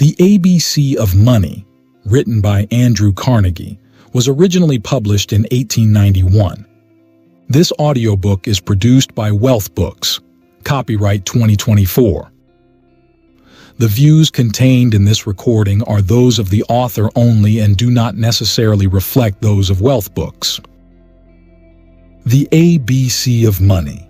The ABC of Money, written by Andrew Carnegie, was originally published in 1891. This audiobook is produced by Wealth Books, copyright 2024. The views contained in this recording are those of the author only and do not necessarily reflect those of Wealth Books. The ABC of Money.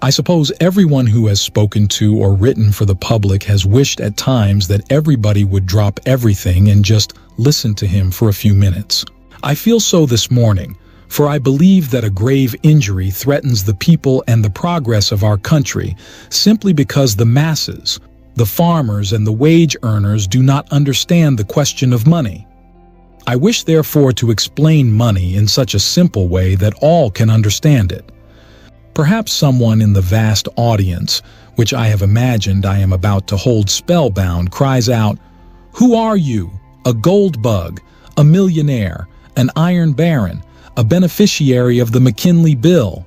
I suppose everyone who has spoken to or written for the public has wished at times that everybody would drop everything and just listen to him for a few minutes. I feel so this morning, for I believe that a grave injury threatens the people and the progress of our country simply because the masses, the farmers and the wage earners do not understand the question of money. I wish therefore to explain money in such a simple way that all can understand it. Perhaps someone in the vast audience, which I have imagined I am about to hold spellbound, cries out, "Who are you? A gold bug, a millionaire, an iron baron, a beneficiary of the McKinley Bill?"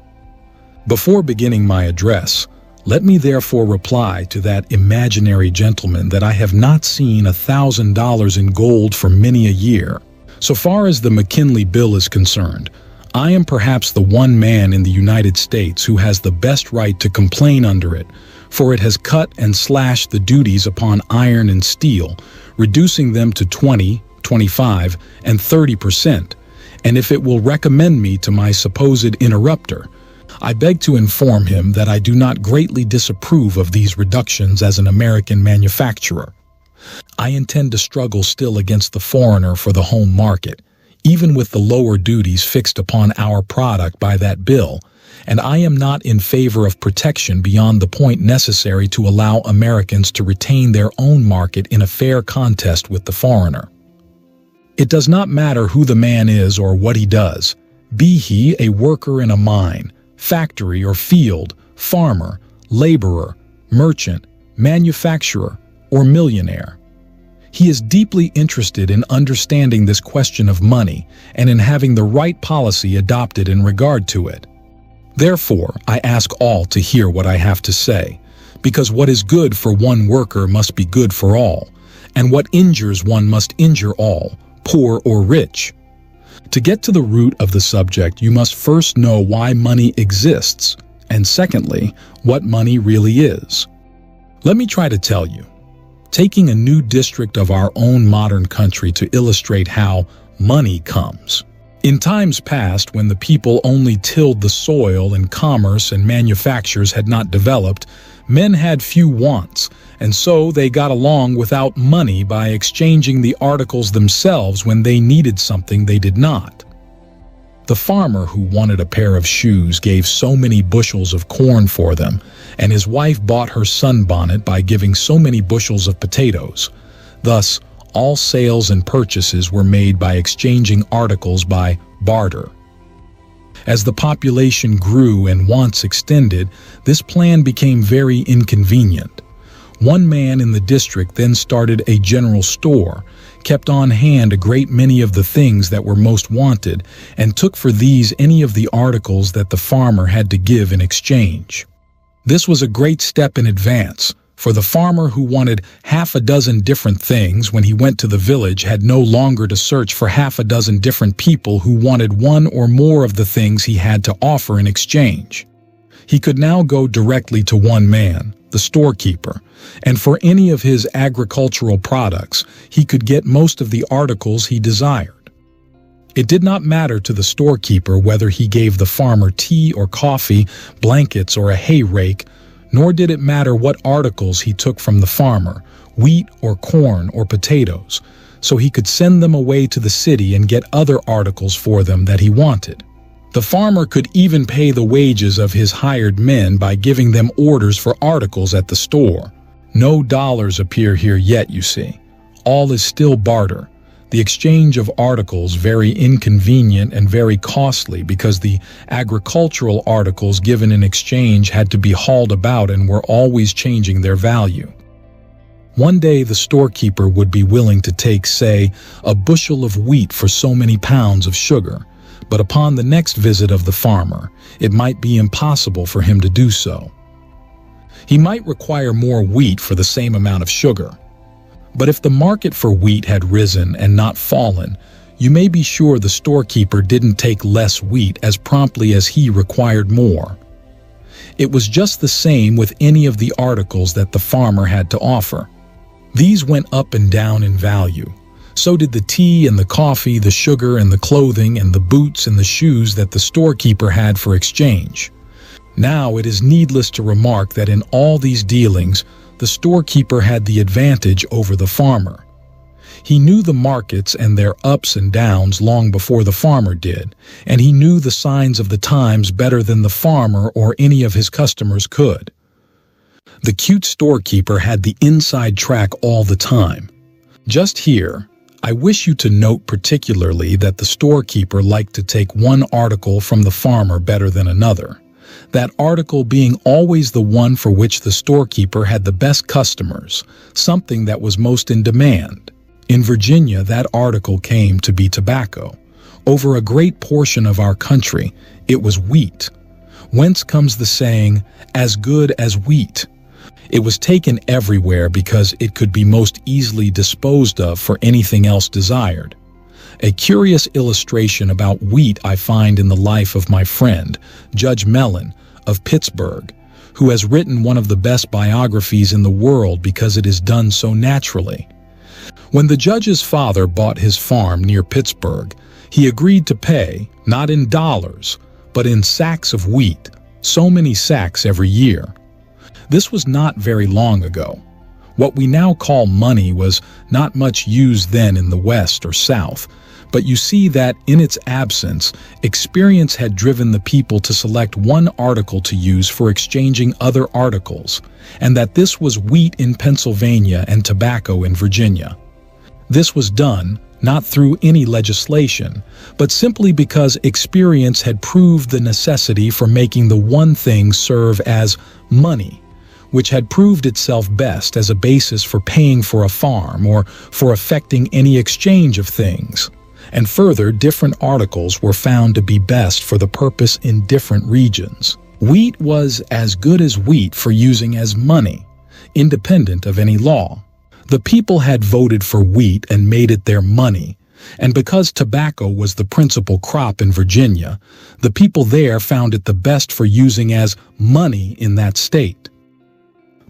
Before beginning my address, let me therefore reply to that imaginary gentleman that I have not seen $1,000 in gold for many a year. So far as the McKinley Bill is concerned, I am perhaps the one man in the United States who has the best right to complain under it, for it has cut and slashed the duties upon iron and steel, reducing them to 20, 25, and 30%, and if it will recommend me to my supposed interrupter, I beg to inform him that I do not greatly disapprove of these reductions as an American manufacturer. I intend to struggle still against the foreigner for the home market, even with the lower duties fixed upon our product by that bill, and I am not in favor of protection beyond the point necessary to allow Americans to retain their own market in a fair contest with the foreigner. It does not matter who the man is or what he does, be he a worker in a mine, factory or field, farmer, laborer, merchant, manufacturer, or millionaire. He is deeply interested in understanding this question of money and in having the right policy adopted in regard to it. Therefore, I ask all to hear what I have to say, because what is good for one worker must be good for all, and what injures one must injure all, poor or rich. To get to the root of the subject, you must first know why money exists, and secondly, what money really is. Let me try to tell you. Taking a new district of our own modern country to illustrate how money comes. In times past, when the people only tilled the soil and commerce and manufactures had not developed, men had few wants, and so they got along without money by exchanging the articles themselves when they needed something they did not. The farmer who wanted a pair of shoes gave so many bushels of corn for them, and his wife bought her sunbonnet by giving so many bushels of potatoes. Thus, all sales and purchases were made by exchanging articles by barter. As the population grew and wants extended, this plan became very inconvenient. One man in the district then started a general store, kept on hand a great many of the things that were most wanted, and took for these any of the articles that the farmer had to give in exchange. This was a great step in advance, for the farmer who wanted half a dozen different things when he went to the village had no longer to search for half a dozen different people who wanted one or more of the things he had to offer in exchange. He could now go directly to one man, the storekeeper, and for any of his agricultural products, he could get most of the articles he desired. It did not matter to the storekeeper whether he gave the farmer tea or coffee, blankets or a hay rake, nor did it matter what articles he took from the farmer, wheat or corn or potatoes, so he could send them away to the city and get other articles for them that he wanted. The farmer could even pay the wages of his hired men by giving them orders for articles at the store. No dollars appear here yet, you see. All is still barter. The exchange of articles very inconvenient and very costly because the agricultural articles given in exchange had to be hauled about and were always changing their value. One day the storekeeper would be willing to take, say, a bushel of wheat for so many pounds of sugar, but upon the next visit of the farmer, it might be impossible for him to do so. He might require more wheat for the same amount of sugar. But if the market for wheat had risen and not fallen, you may be sure the storekeeper didn't take less wheat as promptly as he required more. It was just the same with any of the articles that the farmer had to offer. These went up and down in value. So did the tea and the coffee, the sugar and the clothing and the boots and the shoes that the storekeeper had for exchange. Now it is needless to remark that in all these dealings, the storekeeper had the advantage over the farmer. He knew the markets and their ups and downs long before the farmer did, and he knew the signs of the times better than the farmer or any of his customers could. The cute storekeeper had the inside track all the time. Just here, I wish you to note particularly that the storekeeper liked to take one article from the farmer better than another, that article being always the one for which the storekeeper had the best customers, something that was most in demand. In Virginia, that article came to be tobacco. Over a great portion of our country, it was wheat. Whence comes the saying, "as good as wheat"? It was taken everywhere because it could be most easily disposed of for anything else desired. A curious illustration about wheat I find in the life of my friend, Judge Mellon, of Pittsburgh, who has written one of the best biographies in the world because it is done so naturally. When the judge's father bought his farm near Pittsburgh, he agreed to pay, not in dollars, but in sacks of wheat, so many sacks every year. This was not very long ago. What we now call money was not much used then in the West or South, but you see that in its absence, experience had driven the people to select one article to use for exchanging other articles, and that this was wheat in Pennsylvania and tobacco in Virginia. This was done, not through any legislation, but simply because experience had proved the necessity for making the one thing serve as money, which had proved itself best as a basis for paying for a farm or for effecting any exchange of things. And further, different articles were found to be best for the purpose in different regions. Wheat was as good as wheat for using as money, independent of any law. The people had voted for wheat and made it their money, and because tobacco was the principal crop in Virginia, the people there found it the best for using as money in that state.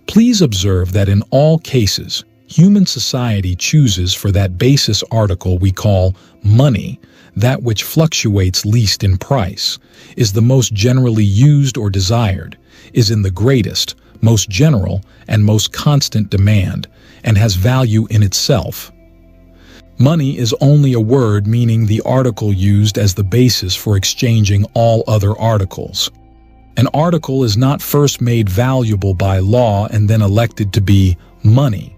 Please observe that in all cases, human society chooses for that basis article we call money, that which fluctuates least in price, is the most generally used or desired, is in the greatest, most general, and most constant demand, and has value in itself. Money is only a word meaning the article used as the basis for exchanging all other articles. An article is not first made valuable by law and then elected to be money.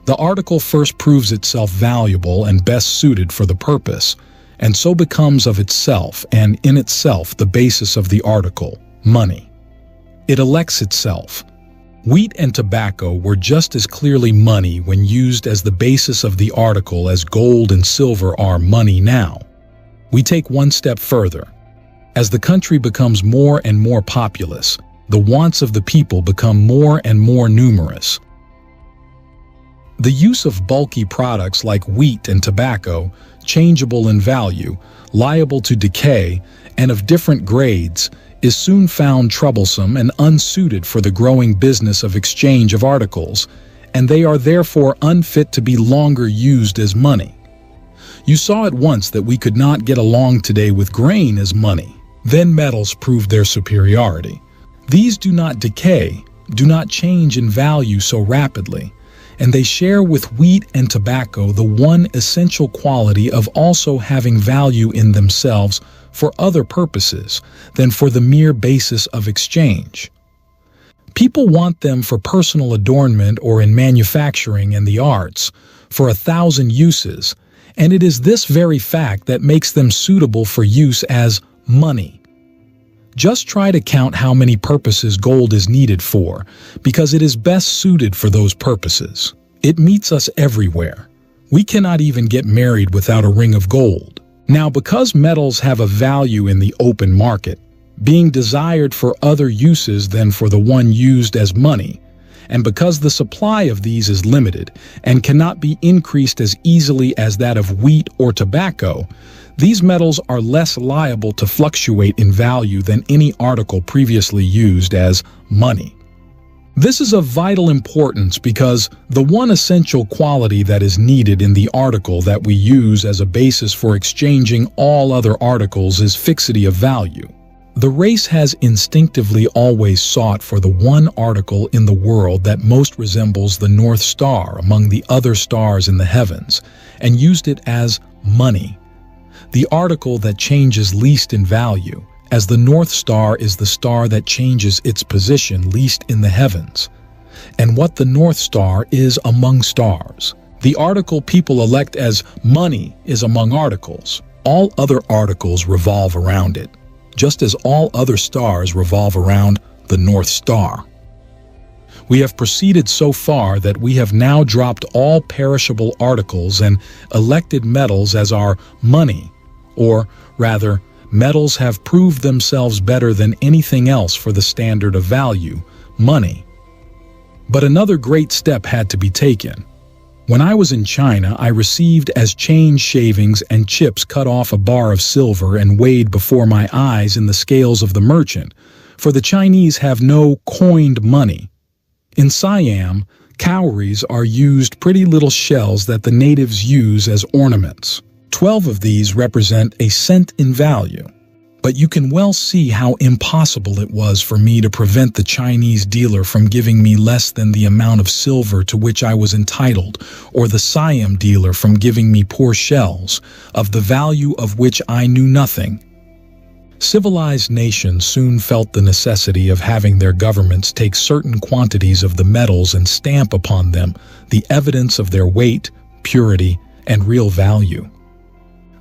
The article first proves itself valuable and best suited for the purpose, and so becomes of itself and in itself the basis of the article, money. It elects itself. Wheat and tobacco were just as clearly money when used as the basis of the article as gold and silver are money now. We take one step further. As the country becomes more and more populous, the wants of the people become more and more numerous. The use of bulky products like wheat and tobacco, changeable in value, liable to decay, and of different grades, is soon found troublesome and unsuited for the growing business of exchange of articles, and they are therefore unfit to be longer used as money. You saw at once that we could not get along today with grain as money. Then metals proved their superiority. These do not decay, do not change in value so rapidly, and they share with wheat and tobacco the one essential quality of also having value in themselves for other purposes than for the mere basis of exchange. People want them for personal adornment or in manufacturing and the arts, for 1,000 uses, and it is this very fact that makes them suitable for use as money. Just try to count how many purposes gold is needed for, because it is best suited for those purposes. It meets us everywhere. We cannot even get married without a ring of gold. Now, because metals have a value in the open market, being desired for other uses than for the one used as money, and because the supply of these is limited and cannot be increased as easily as that of wheat or tobacco, these metals are less liable to fluctuate in value than any article previously used as money. This is of vital importance because the one essential quality that is needed in the article that we use as a basis for exchanging all other articles is fixity of value. The race has instinctively always sought for the one article in the world that most resembles the North Star among the other stars in the heavens, and used it as money, the article that changes least in value, as the North Star is the star that changes its position least in the heavens. And what the North Star is among stars, the article people elect as money is among articles. All other articles revolve around it, just as all other stars revolve around the North Star. We have proceeded so far that we have now dropped all perishable articles and elected metals as our money, or rather, metals have proved themselves better than anything else for the standard of value, money. But another great step had to be taken. When I was in China, I received as change shavings and chips cut off a bar of silver and weighed before my eyes in the scales of the merchant, for the Chinese have no coined money. In Siam, cowries are used pretty little shells that the natives use as ornaments. 12 of these represent a cent in value. But you can well see how impossible it was for me to prevent the Chinese dealer from giving me less than the amount of silver to which I was entitled, or the Siam dealer from giving me poor shells, of the value of which I knew nothing. Civilized nations soon felt the necessity of having their governments take certain quantities of the metals and stamp upon them the evidence of their weight, purity, and real value.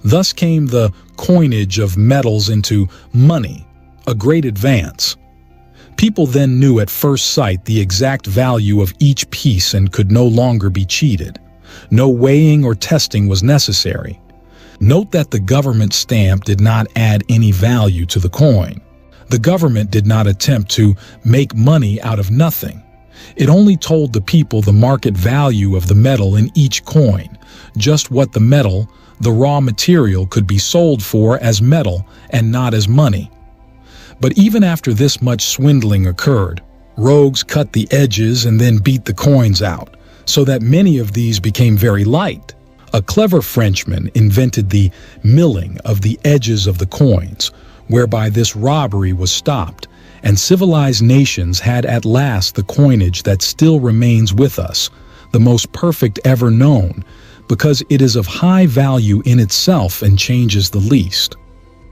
Thus came the coinage of metals into money, a great advance. People then knew at first sight the exact value of each piece and could no longer be cheated. No weighing or testing was necessary. Note that the government stamp did not add any value to the coin. The government did not attempt to make money out of nothing. It only told the people the market value of the metal in each coin, just what the metal, the raw material, could be sold for as metal and not as money. But even after this much swindling occurred, rogues cut the edges and then beat the coins out, so that many of these became very light. A clever Frenchman invented the milling of the edges of the coins, whereby this robbery was stopped, and civilized nations had at last the coinage that still remains with us, the most perfect ever known, because it is of high value in itself and changes the least.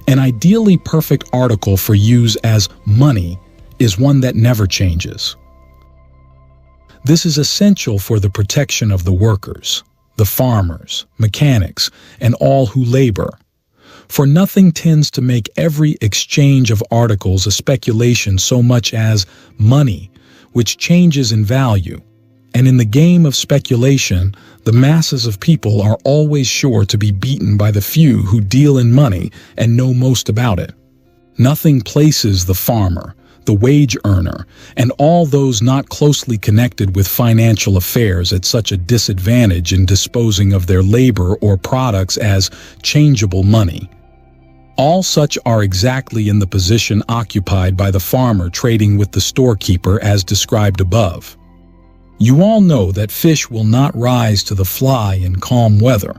An ideally perfect article for use as money is one that never changes. This is essential for the protection of the workers, the farmers, mechanics, and all who labor. For nothing tends to make every exchange of articles a speculation so much as money, which changes in value. And in the game of speculation, the masses of people are always sure to be beaten by the few who deal in money and know most about it. Nothing places the farmer, the wage earner, and all those not closely connected with financial affairs at such a disadvantage in disposing of their labor or products as changeable money. All such are exactly in the position occupied by the farmer trading with the storekeeper as described above. You all know that fish will not rise to the fly in calm weather.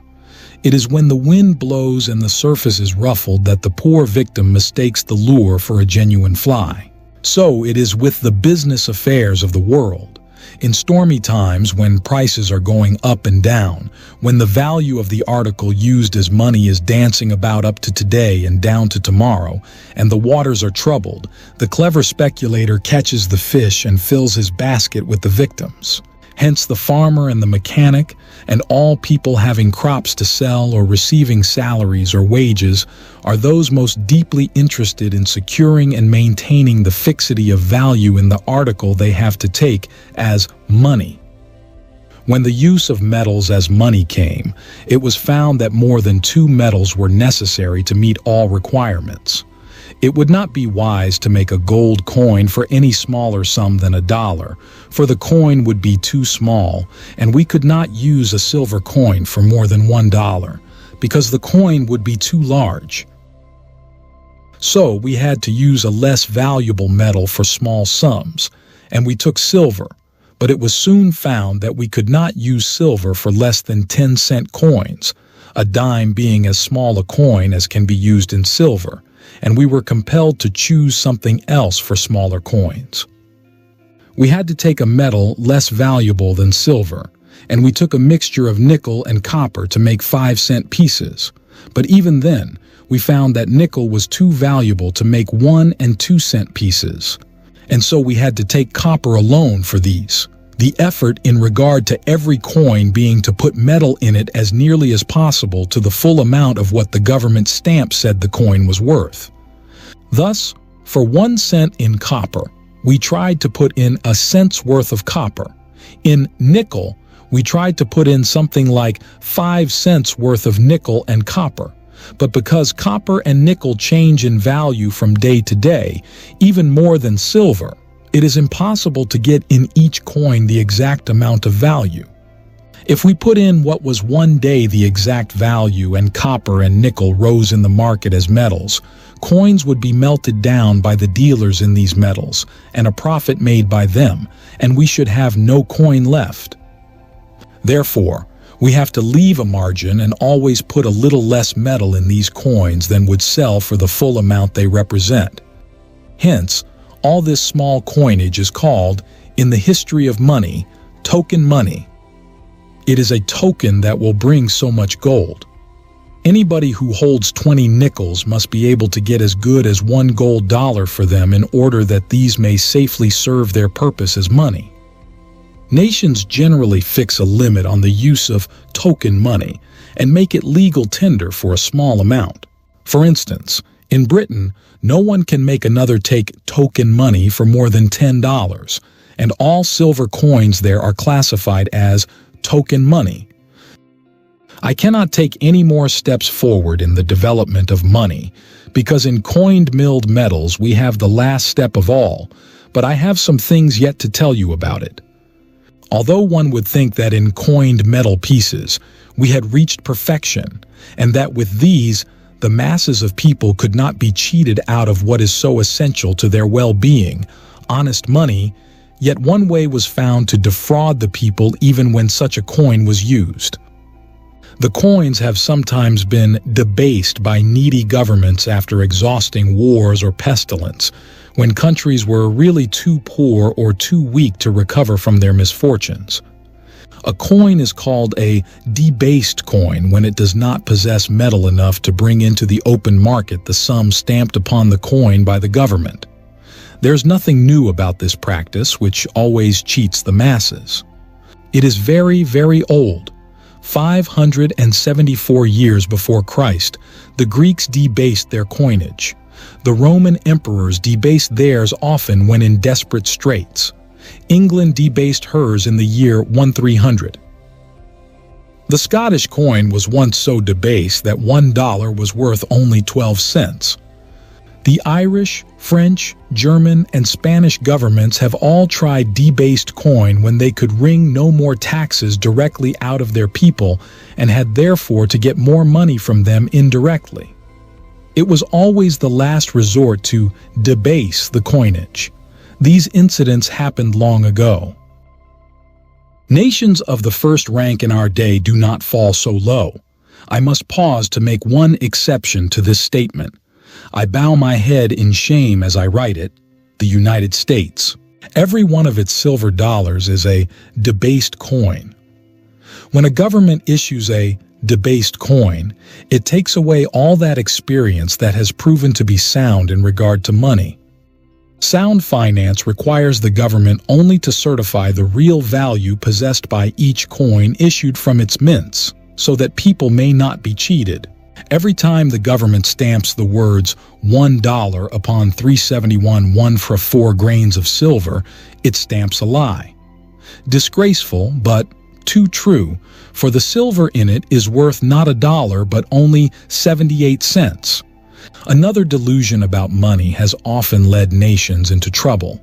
It is when the wind blows and the surface is ruffled that the poor victim mistakes the lure for a genuine fly. So it is with the business affairs of the world. In stormy times, when prices are going up and down, when the value of the article used as money is dancing about up to today and down to tomorrow, and the waters are troubled, the clever speculator catches the fish and fills his basket with the victims. Hence the farmer and the mechanic, and all people having crops to sell or receiving salaries or wages, are those most deeply interested in securing and maintaining the fixity of value in the article they have to take as money. When the use of metals as money came, it was found that more than 2 metals were necessary to meet all requirements. It would not be wise to make a gold coin for any smaller sum than $1, for the coin would be too small, and we could not use a silver coin for more than $1, because the coin would be too large. So we had to use a less valuable metal for small sums, and we took silver, but it was soon found that we could not use silver for less than 10-cent coins, a dime being as small a coin as can be used in silver, and we were compelled to choose something else for smaller coins. We had to take a metal less valuable than silver, and we took a mixture of nickel and copper to make 5-cent pieces, but even then, we found that nickel was too valuable to make 1- and 2-cent pieces, and so we had to take copper alone for these. The effort in regard to every coin being to put metal in it as nearly as possible to the full amount of what the government stamp said the coin was worth. Thus, for 1 cent in copper, we tried to put in a cent's worth of copper. In nickel, we tried to put in something like 5 cents worth of nickel and copper. But because copper and nickel change in value from day to day, even more than silver, it is impossible to get in each coin the exact amount of value. If we put in what was one day the exact value and copper and nickel rose in the market as metals, coins would be melted down by the dealers in these metals and a profit made by them, and we should have no coin left. Therefore, we have to leave a margin and always put a little less metal in these coins than would sell for the full amount they represent. Hence, all this small coinage is called, in the history of money, token money. It is a token that will bring so much gold. Anybody who holds 20 nickels must be able to get as good as $1 gold for them in order that these may safely serve their purpose as money. Nations generally fix a limit on the use of token money and make it legal tender for a small amount. For instance, in Britain, no one can make another take token money for more than $10, and all silver coins there are classified as token money. I cannot take any more steps forward in the development of money, because in coined milled metals we have the last step of all, but I have some things yet to tell you about it. Although one would think that in coined metal pieces we had reached perfection, and that with these the masses of people could not be cheated out of what is so essential to their well-being, honest money, yet one way was found to defraud the people even when such a coin was used. The coins have sometimes been debased by needy governments after exhausting wars or pestilence, when countries were really too poor or too weak to recover from their misfortunes. A coin is called a debased coin when it does not possess metal enough to bring into the open market the sum stamped upon the coin by the government. There's nothing new about this practice, which always cheats the masses. It is very, very old. 574 years before Christ, the Greeks debased their coinage. The Roman emperors debased theirs often when in desperate straits. England debased hers in the year 1300. The Scottish coin was once so debased that $1 was worth only 12 cents. The Irish, French, German, and Spanish governments have all tried debased coin when they could wring no more taxes directly out of their people and had therefore to get more money from them indirectly. It was always the last resort to debase the coinage. These incidents happened long ago. Nations of the first rank in our day do not fall so low. I must pause to make one exception to this statement. I bow my head in shame as I write it, the United States. Every one of its silver dollars is a debased coin. When a government issues a debased coin, it takes away all that experience that has proven to be sound in regard to money. Sound finance requires the government only to certify the real value possessed by each coin issued from its mints, so that people may not be cheated. Every time the government stamps the words $1 upon 371 1 for 4 grains of silver, it stamps a lie. Disgraceful, but too true, for the silver in it is worth not $1 but only 78 cents. Another delusion about money has often led nations into trouble.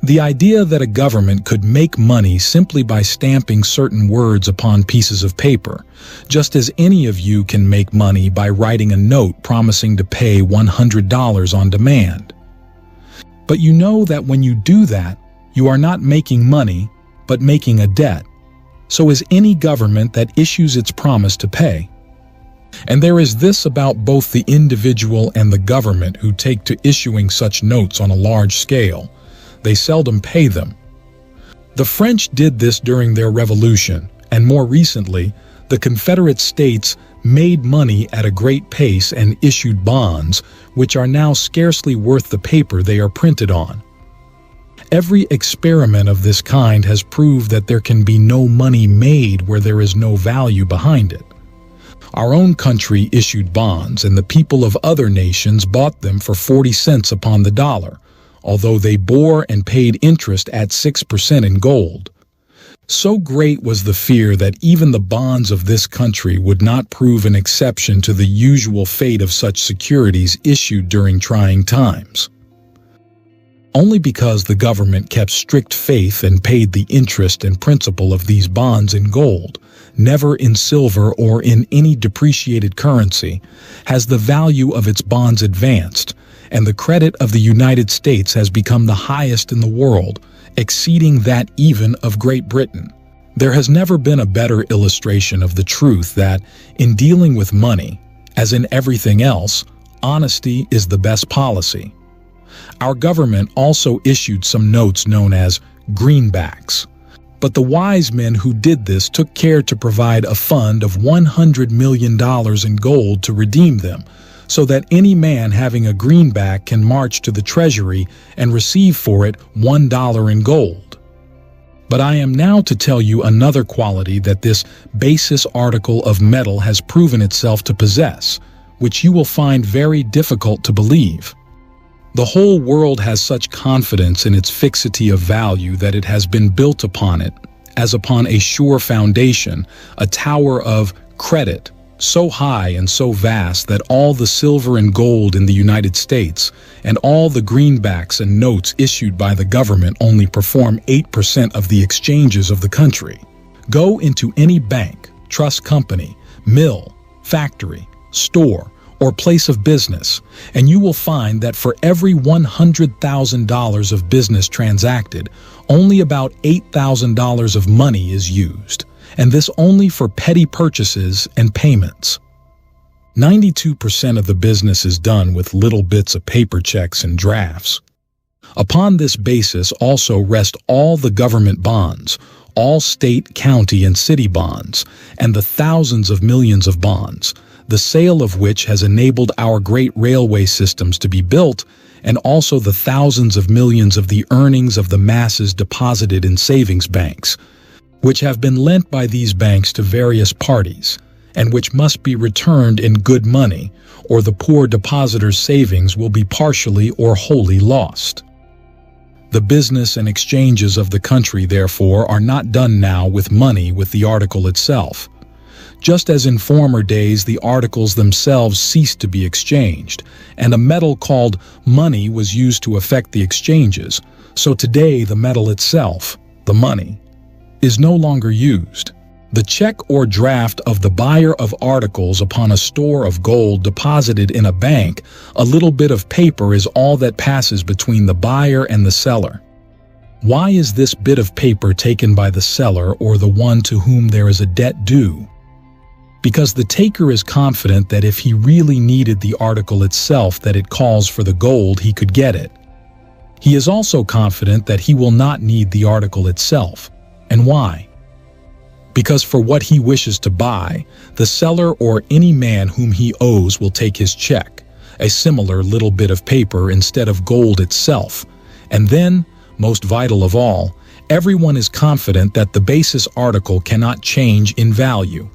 The idea that a government could make money simply by stamping certain words upon pieces of paper, just as any of you can make money by writing a note promising to pay $100 on demand. But you know that when you do that, you are not making money, but making a debt. So is any government that issues its promise to pay. And there is this about both the individual and the government who take to issuing such notes on a large scale. They seldom pay them. The French did this during their revolution, and more recently, the Confederate States made money at a great pace and issued bonds, which are now scarcely worth the paper they are printed on. Every experiment of this kind has proved that there can be no money made where there is no value behind it. Our own country issued bonds, and the people of other nations bought them for 40 cents upon the dollar, although they bore and paid interest at 6% in gold. So great was the fear that even the bonds of this country would not prove an exception to the usual fate of such securities issued during trying times. Only because the government kept strict faith and paid the interest and principal of these bonds in gold, never in silver or in any depreciated currency, has the value of its bonds advanced, and the credit of the United States has become the highest in the world, exceeding that even of Great Britain. There has never been a better illustration of the truth that, in dealing with money, as in everything else, honesty is the best policy. Our government also issued some notes known as greenbacks, but the wise men who did this took care to provide a fund of $100 million in gold to redeem them, so that any man having a greenback can march to the treasury and receive for it $1 in gold. But I am now to tell you another quality that this basis article of metal has proven itself to possess, which you will find very difficult to believe. The whole world has such confidence in its fixity of value that it has been built upon it, as upon a sure foundation, a tower of credit, so high and so vast that all the silver and gold in the United States and all the greenbacks and notes issued by the government only perform 8% of the exchanges of the country. Go into any bank, trust company, mill, factory, store, or place of business, and you will find that for every $100,000 of business transacted, only about $8,000 of money is used, and this only for petty purchases and payments. 92% of the business is done with little bits of paper checks and drafts. Upon this basis also rest all the government bonds, all state, county, and city bonds, and the thousands of millions of bonds, the sale of which has enabled our great railway systems to be built, and also the thousands of millions of the earnings of the masses deposited in savings banks, which have been lent by these banks to various parties, and which must be returned in good money, or the poor depositor's savings will be partially or wholly lost. The business and exchanges of the country, therefore, are not done now with money with the article itself. Just as in former days the articles themselves ceased to be exchanged, and a metal called money was used to effect the exchanges, so today the metal itself, the money, is no longer used. The check or draft of the buyer of articles upon a store of gold deposited in a bank, a little bit of paper is all that passes between the buyer and the seller. Why is this bit of paper taken by the seller or the one to whom there is a debt due? Because the taker is confident that if he really needed the article itself that it calls for the gold, he could get it. He is also confident that he will not need the article itself. And why? Because for what he wishes to buy, the seller or any man whom he owes will take his check, a similar little bit of paper instead of gold itself. And then, most vital of all, everyone is confident that the basis article cannot change in value.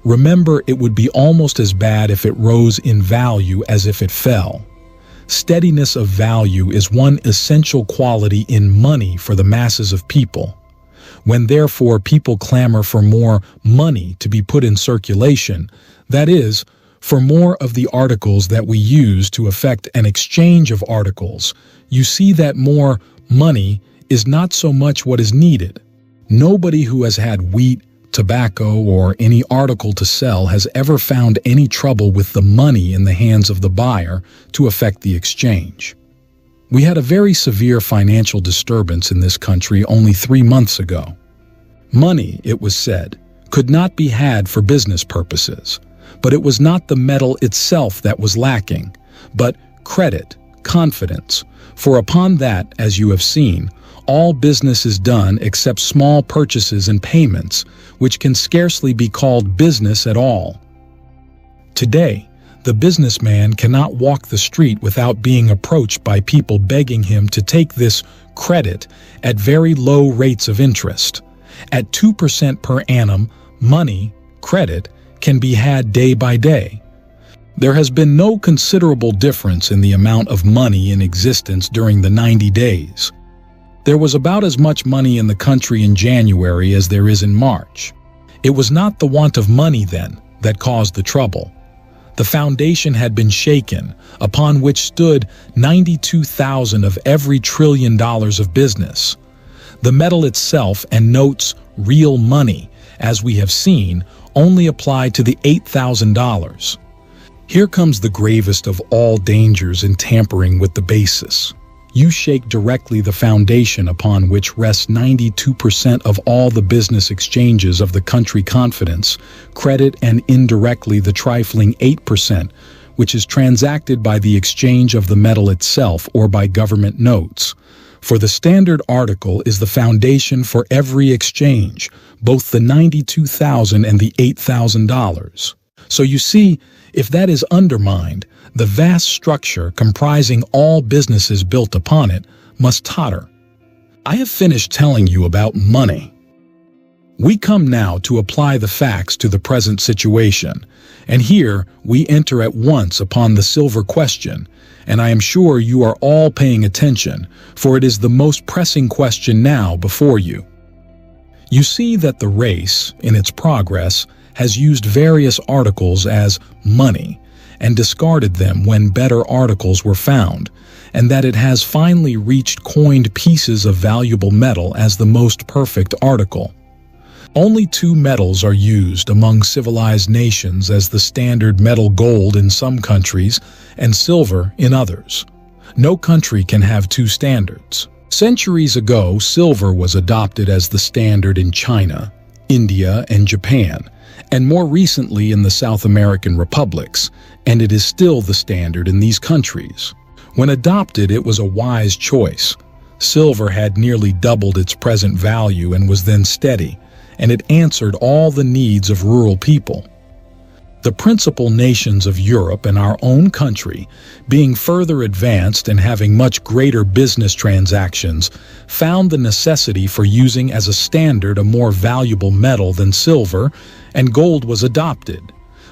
Remember, it would be almost as bad if it rose in value as if it fell. Steadiness of value is one essential quality in money for the masses of people. When therefore people clamor for more money to be put in circulation, that is, For more of the articles that we use to effect an exchange of articles, you see that more money is not so much what is needed. Nobody who has had wheat, tobacco, or any article to sell has ever found any trouble with the money in the hands of the buyer to effect the exchange. We had a very severe financial disturbance in this country only 3 months ago. Money, it was said, could not be had for business purposes, but it was not the metal itself that was lacking, but credit, confidence, for upon that, as you have seen, all business is done except small purchases and payments, which can scarcely be called business at all. Today, the businessman cannot walk the street without being approached by people begging him to take this credit at very low rates of interest. At 2% per annum, money, credit, can be had day by day. There has been no considerable difference in the amount of money in existence during the 90 days. There was about as much money in the country in January as there is in March. It was not the want of money, then, that caused the trouble. The foundation had been shaken, upon which stood 92,000 of every $1 trillion of business. The metal itself and notes real money, as we have seen, only applied to the $8,000. Here comes the gravest of all dangers in tampering with the basis. You shake directly the foundation upon which rests 92% of all the business exchanges of the country confidence, credit, and indirectly the trifling 8%, which is transacted by the exchange of the metal itself or by government notes. For the standard article is the foundation for every exchange, both the 92,000 and the $8,000. So you see, if that is undermined, the vast structure comprising all businesses built upon it must totter. I have finished telling you about money. We come now to apply the facts to the present situation, and here we enter at once upon the silver question, and I am sure you are all paying attention, for it is the most pressing question now before you. You see that the race, in its progress, has used various articles as money, and discarded them when better articles were found, and that it has finally reached coined pieces of valuable metal as the most perfect article. Only 2 metals are used among civilized nations as the standard metal: gold in some countries and silver in others. No country can have 2 standards. Centuries ago, silver was adopted as the standard in China, India, and Japan, and more recently in the South American republics, and it is still the standard in these countries. When adopted, it was a wise choice. Silver had nearly doubled its present value and was then steady, and it answered all the needs of rural people. The principal nations of Europe and our own country, being further advanced and having much greater business transactions, found the necessity for using as a standard a more valuable metal than silver, and gold was adopted.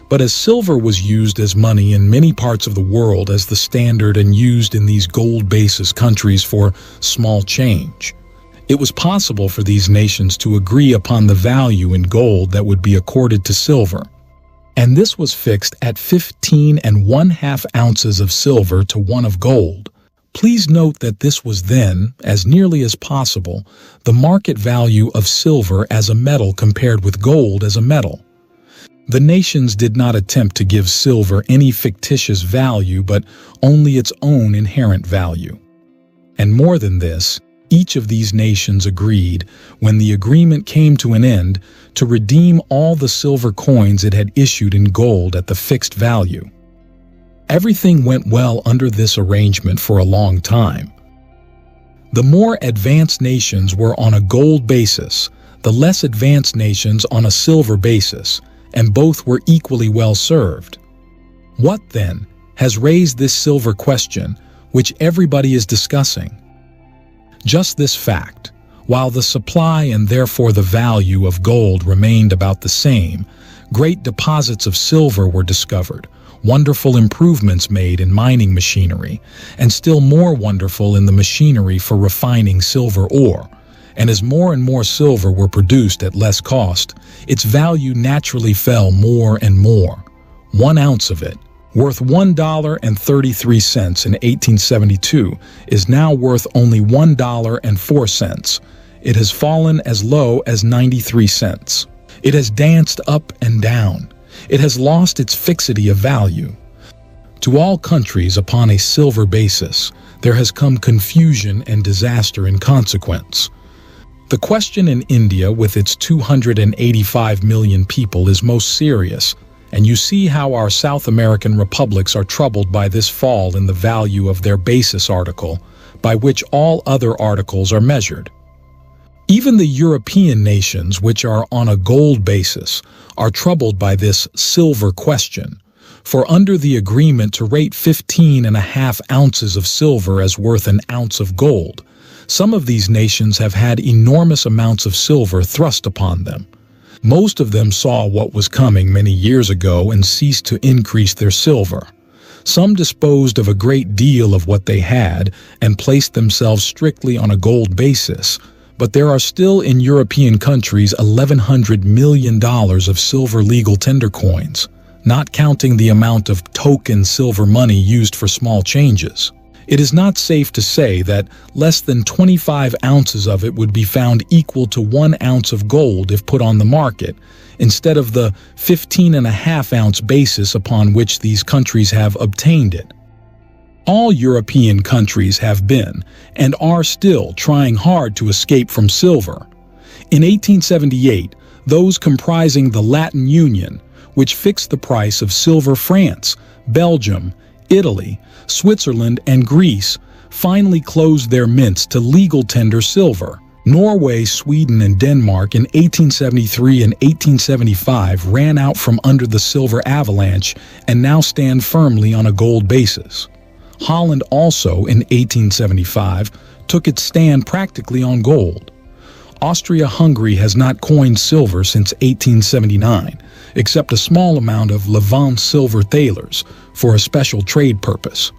But as silver was used as money in many parts of the world as the standard and used in these gold-basis countries for small change, it was possible for these nations to agree upon the value in gold that would be accorded to silver. And this was fixed at 15½ ounces of silver to 1 of gold. Please note that this was then, as nearly as possible, the market value of silver as a metal compared with gold as a metal. The nations did not attempt to give silver any fictitious value, but only its own inherent value. And more than this, each of these nations agreed, when the agreement came to an end, to redeem all the silver coins it had issued in gold at the fixed value. Everything went well under this arrangement for a long time. The more advanced nations were on a gold basis, the less advanced nations on a silver basis, and both were equally well served. What, then, has raised this silver question, which everybody is discussing? Just this fact: while the supply and therefore the value of gold remained about the same, great deposits of silver were discovered, wonderful improvements made in mining machinery, and still more wonderful in the machinery for refining silver ore. And as more and more silver were produced at less cost, its value naturally fell more and more. 1 ounce of it, worth $1.33 in 1872, is now worth only $1.04. It has fallen as low as 93 cents. It has danced up and down. It has lost its fixity of value. To all countries upon a silver basis, there has come confusion and disaster in consequence. The question in India with its 285 million people is most serious, and you see how our South American republics are troubled by this fall in the value of their basis article, by which all other articles are measured. Even the European nations, which are on a gold basis, are troubled by this silver question, for under the agreement to rate 15.5 ounces of silver as worth an ounce of gold, some of these nations have had enormous amounts of silver thrust upon them. Most of them saw what was coming many years ago and ceased to increase their silver. Some disposed of a great deal of what they had and placed themselves strictly on a gold basis, but there are still in European countries $1,100 million of silver legal tender coins, not counting the amount of token silver money used for small changes. It is not safe to say that less than 25 ounces of it would be found equal to 1 ounce of gold if put on the market, instead of the 15.5 ounce basis upon which these countries have obtained it. All European countries have been, and are still, trying hard to escape from silver. In 1878, those comprising the Latin Union, which fixed the price of silver, France, Belgium, Italy, Switzerland, and Greece, finally closed their mints to legal tender silver. Norway, Sweden, and Denmark in 1873 and 1875 ran out from under the silver avalanche and now stand firmly on a gold basis. Holland also, in 1875, took its stand practically on gold. Austria-Hungary has not coined silver since 1879, except a small amount of Levant silver thalers for a special trade purpose.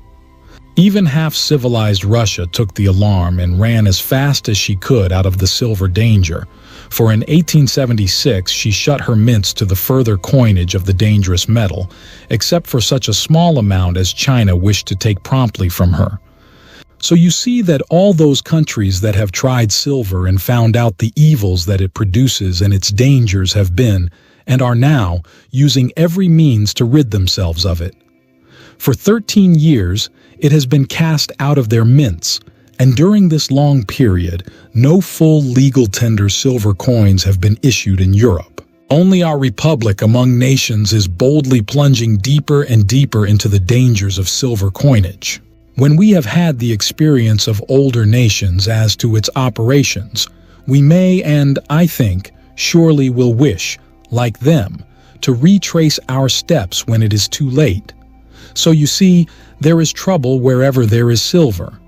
Even half-civilized Russia took the alarm and ran as fast as she could out of the silver danger, for in 1876 she shut her mints to the further coinage of the dangerous metal, except for such a small amount as China wished to take promptly from her. So you see that all those countries that have tried silver and found out the evils that it produces and its dangers have been, and are now, using every means to rid themselves of it. For 13 years, it has been cast out of their mints, and during this long period, no full legal tender silver coins have been issued in Europe. Only our republic among nations is boldly plunging deeper and deeper into the dangers of silver coinage. When we have had the experience of older nations as to its operations, we may, and I think, surely will wish, like them, to retrace our steps when it is too late. So you see, there is trouble wherever there is silver.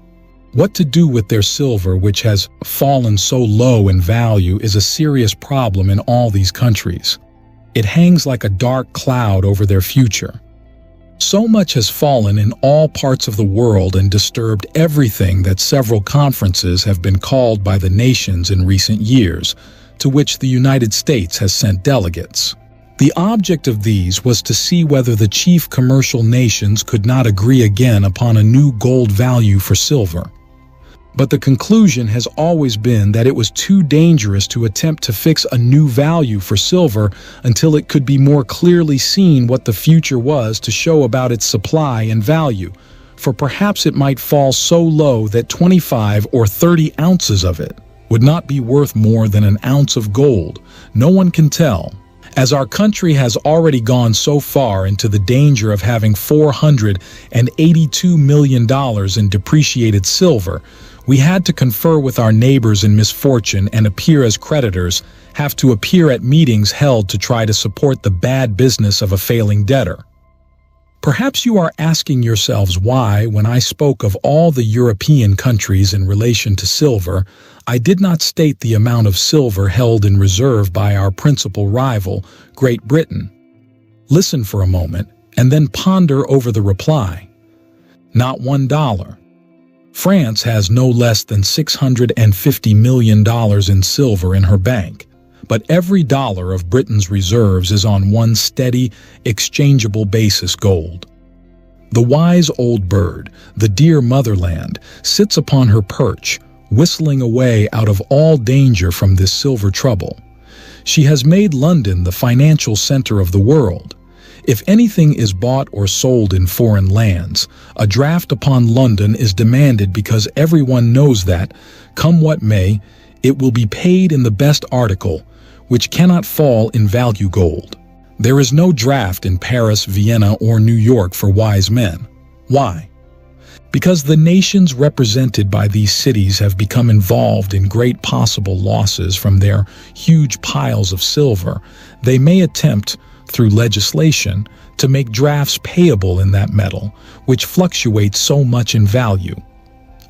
What to do with their silver, which has fallen so low in value, is a serious problem in all these countries. It hangs like a dark cloud over their future. So much has fallen in all parts of the world and disturbed everything that several conferences have been called by the nations in recent years, to which the United States has sent delegates. The object of these was to see whether the chief commercial nations could not agree again upon a new gold value for silver. But the conclusion has always been that it was too dangerous to attempt to fix a new value for silver until it could be more clearly seen what the future was to show about its supply and value, for perhaps it might fall so low that 25 or 30 ounces of it would not be worth more than an ounce of gold. No one can tell. As our country has already gone so far into the danger of having $482 million in depreciated silver, we had to confer with our neighbors in misfortune and appear as creditors, have to appear at meetings held to try to support the bad business of a failing debtor. Perhaps you are asking yourselves why, when I spoke of all the European countries in relation to silver, I did not state the amount of silver held in reserve by our principal rival, Great Britain. Listen for a moment, and then ponder over the reply. Not $1. France has no less than $650 million in silver in her bank, but every dollar of Britain's reserves is on one steady, exchangeable basis gold. The wise old bird, the dear motherland, sits upon her perch, whistling away out of all danger from this silver trouble. She has made London the financial center of the world. If anything is bought or sold in foreign lands, a draft upon London is demanded because everyone knows that, come what may, it will be paid in the best article, which cannot fall in value gold. There is no draft in Paris, Vienna, or New York for wise men. Why? Because the nations represented by these cities have become involved in great possible losses from their huge piles of silver, they may attempt, through legislation, to make drafts payable in that metal, which fluctuates so much in value.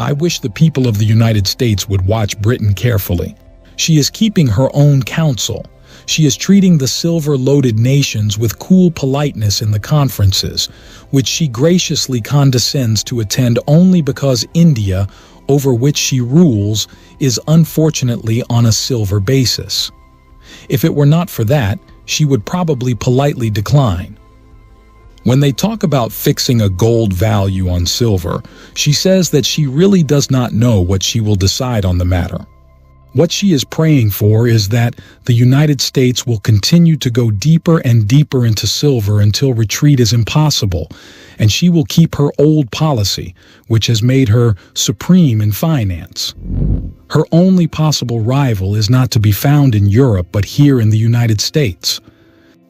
I wish the people of the United States would watch Britain carefully. She is keeping her own counsel. She is treating the silver-loaded nations with cool politeness in the conferences, which she graciously condescends to attend only because India, over which she rules, is unfortunately on a silver basis. If it were not for that, she would probably politely decline. When they talk about fixing a gold value on silver, she says that she really does not know what she will decide on the matter. What she is praying for is that the United States will continue to go deeper and deeper into silver until retreat is impossible, and she will keep her old policy, which has made her supreme in finance. Her only possible rival is not to be found in Europe but here in the United States.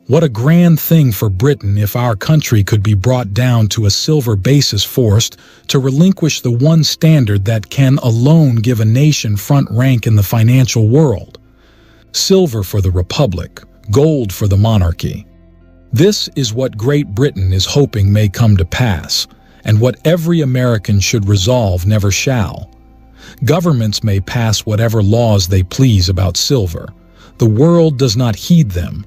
What a grand thing for Britain if our country could be brought down to a silver basis, forced to relinquish the one standard that can alone give a nation front rank in the financial world. Silver for the Republic, gold for the monarchy. This is what Great Britain is hoping may come to pass, and what every American should resolve never shall. Governments may pass whatever laws they please about silver. The world does not heed them.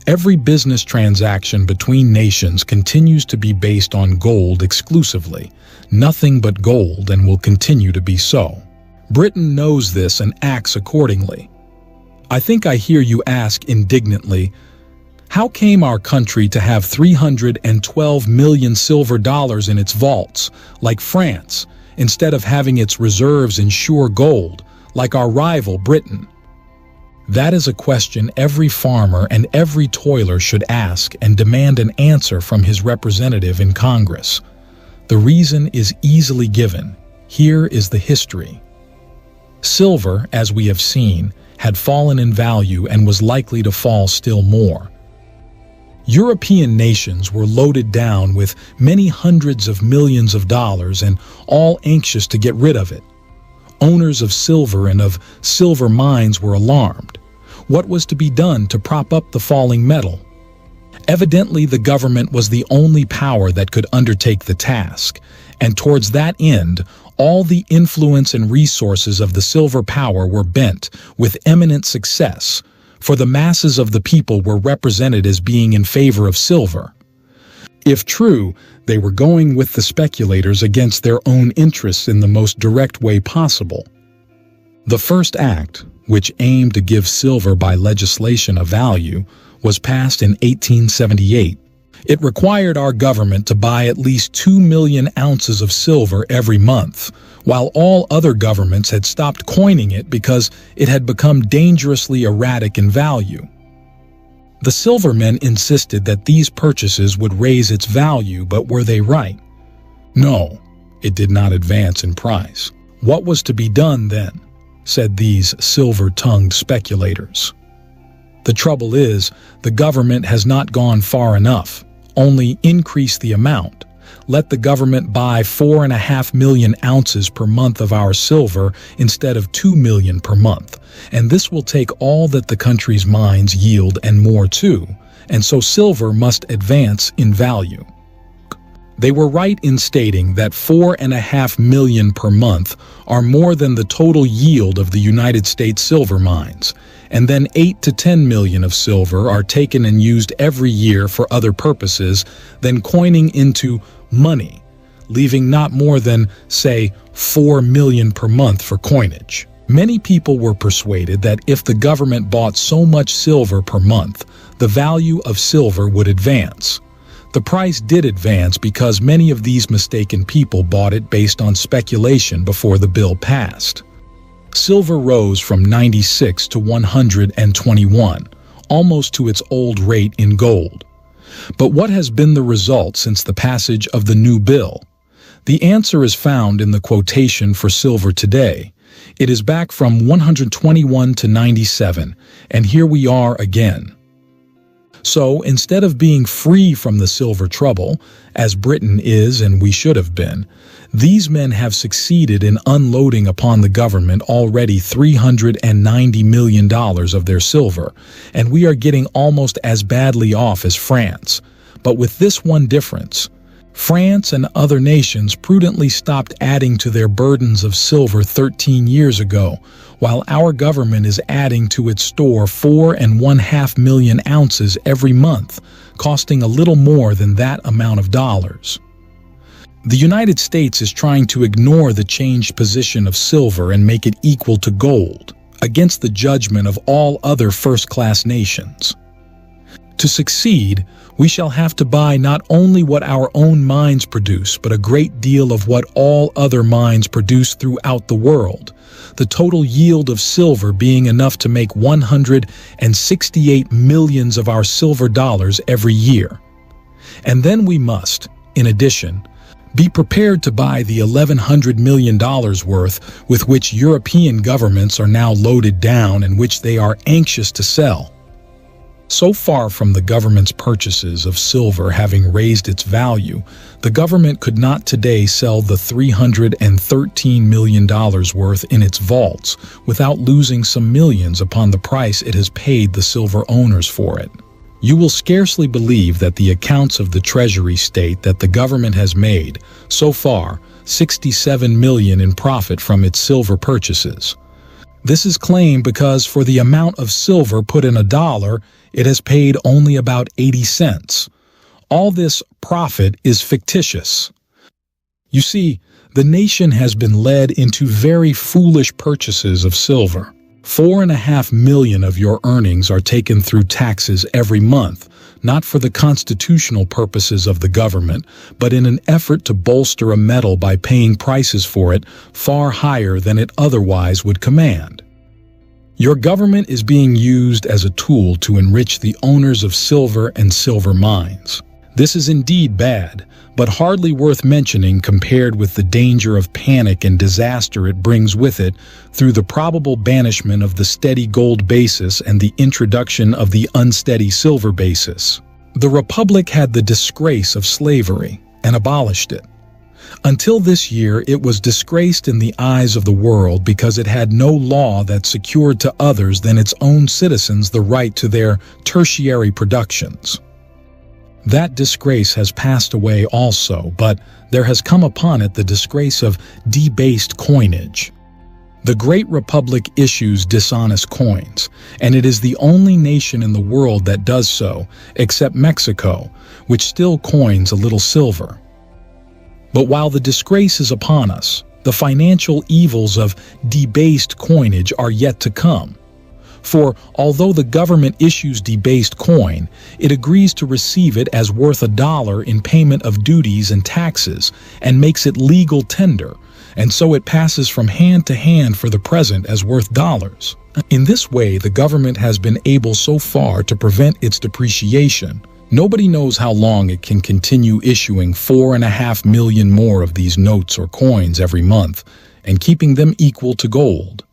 Every business transaction between nations continues to be based on gold exclusively, nothing but gold, and will continue to be so. Britain knows this and acts accordingly. I think I hear you ask indignantly, how came our country to have 312 million silver dollars in its vaults, like France, instead of having its reserves in sure gold, like our rival Britain? That is a question every farmer and every toiler should ask and demand an answer from his representative in Congress. The reason is easily given. Here is the history. Silver, as we have seen, had fallen in value and was likely to fall still more. European nations were loaded down with many hundreds of millions of dollars and all anxious to get rid of it. Owners of silver and of silver mines were alarmed. What was to be done to prop up the falling metal? Evidently, the government was the only power that could undertake the task, and towards that end, all the influence and resources of the silver power were bent with eminent success, for the masses of the people were represented as being in favor of silver. If true, they were going with the speculators against their own interests in the most direct way possible. The first act, which aimed to give silver by legislation a value, was passed in 1878. It required our government to buy at least 2 million ounces of silver every month, while all other governments had stopped coining it because it had become dangerously erratic in value. The silvermen insisted that these purchases would raise its value, but were they right? No, it did not advance in price. What was to be done then? Said these silver-tongued speculators. The trouble is, the government has not gone far enough. Only increase the amount. Let the government buy 4.5 million ounces per month of our silver instead of 2 million per month, and this will take all that the country's mines yield and more too, and so silver must advance in value. They were right in stating that 4.5 million per month are more than the total yield of the United States silver mines, and then 8 to 10 million of silver are taken and used every year for other purposes than coining into money, leaving not more than, say, 4 million per month for coinage. Many people were persuaded that if the government bought so much silver per month, the value of silver would advance. The price did advance because many of these mistaken people bought it based on speculation before the bill passed. Silver rose from 96 to 121, almost to its old rate in gold. But what has been the result since the passage of the new bill? The answer is found in the quotation for silver today. It is back from 121 to 97, and here we are again. So, instead of being free from the silver trouble, as Britain is and we should have been, these men have succeeded in unloading upon the government already $390 million of their silver, and we are getting almost as badly off as France. But with this one difference: France and other nations prudently stopped adding to their burdens of silver 13 years ago, while our government is adding to its store 4.5 million ounces every month, costing a little more than that amount of dollars. The United States is trying to ignore the changed position of silver and make it equal to gold, against the judgment of all other first-class nations. To succeed, we shall have to buy not only what our own mines produce, but a great deal of what all other mines produce throughout the world, the total yield of silver being enough to make 168 millions of our silver dollars every year. And then we must, in addition, be prepared to buy the $1,100 million worth with which European governments are now loaded down and which they are anxious to sell. So far from the government's purchases of silver having raised its value, the government could not today sell the $313 million worth in its vaults without losing some millions upon the price it has paid the silver owners for it. You will scarcely believe that the accounts of the Treasury state that the government has made, so far, $67 million in profit from its silver purchases. This is claimed because for the amount of silver put in $1, it has paid only about 80 cents. All this profit is fictitious. You see, the nation has been led into very foolish purchases of silver. 4.5 million of your earnings are taken through taxes every month, not for the constitutional purposes of the government, but in an effort to bolster a metal by paying prices for it far higher than it otherwise would command. Your government is being used as a tool to enrich the owners of silver and silver mines. This is indeed bad, but hardly worth mentioning compared with the danger of panic and disaster it brings with it through the probable banishment of the steady gold basis and the introduction of the unsteady silver basis. The Republic had the disgrace of slavery and abolished it. Until this year, it was disgraced in the eyes of the world because it had no law that secured to others than its own citizens the right to their tertiary productions. That disgrace has passed away also, but there has come upon it the disgrace of debased coinage. The Great Republic issues dishonest coins, and it is the only nation in the world that does so, except Mexico, which still coins a little silver. But while the disgrace is upon us, the financial evils of debased coinage are yet to come. For although the government issues debased coin, it agrees to receive it as worth $1 in payment of duties and taxes and makes it legal tender, and so it passes from hand to hand for the present as worth dollars. In this way, the government has been able so far to prevent its depreciation. Nobody knows how long it can continue issuing 4.5 million more of these notes or coins every month and keeping them equal to gold.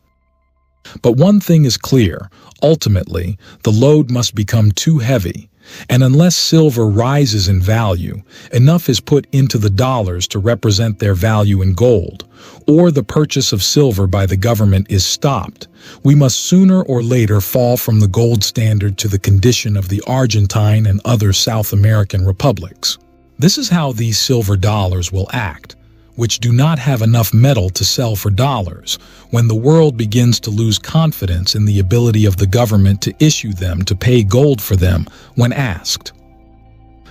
But one thing is clear: ultimately, the load must become too heavy, and unless silver rises in value, enough is put into the dollars to represent their value in gold, or the purchase of silver by the government is stopped, we must sooner or later fall from the gold standard to the condition of the Argentine and other South American republics. This is how these silver dollars will act, which do not have enough metal to sell for dollars, when the world begins to lose confidence in the ability of the government to issue them to pay gold for them when asked.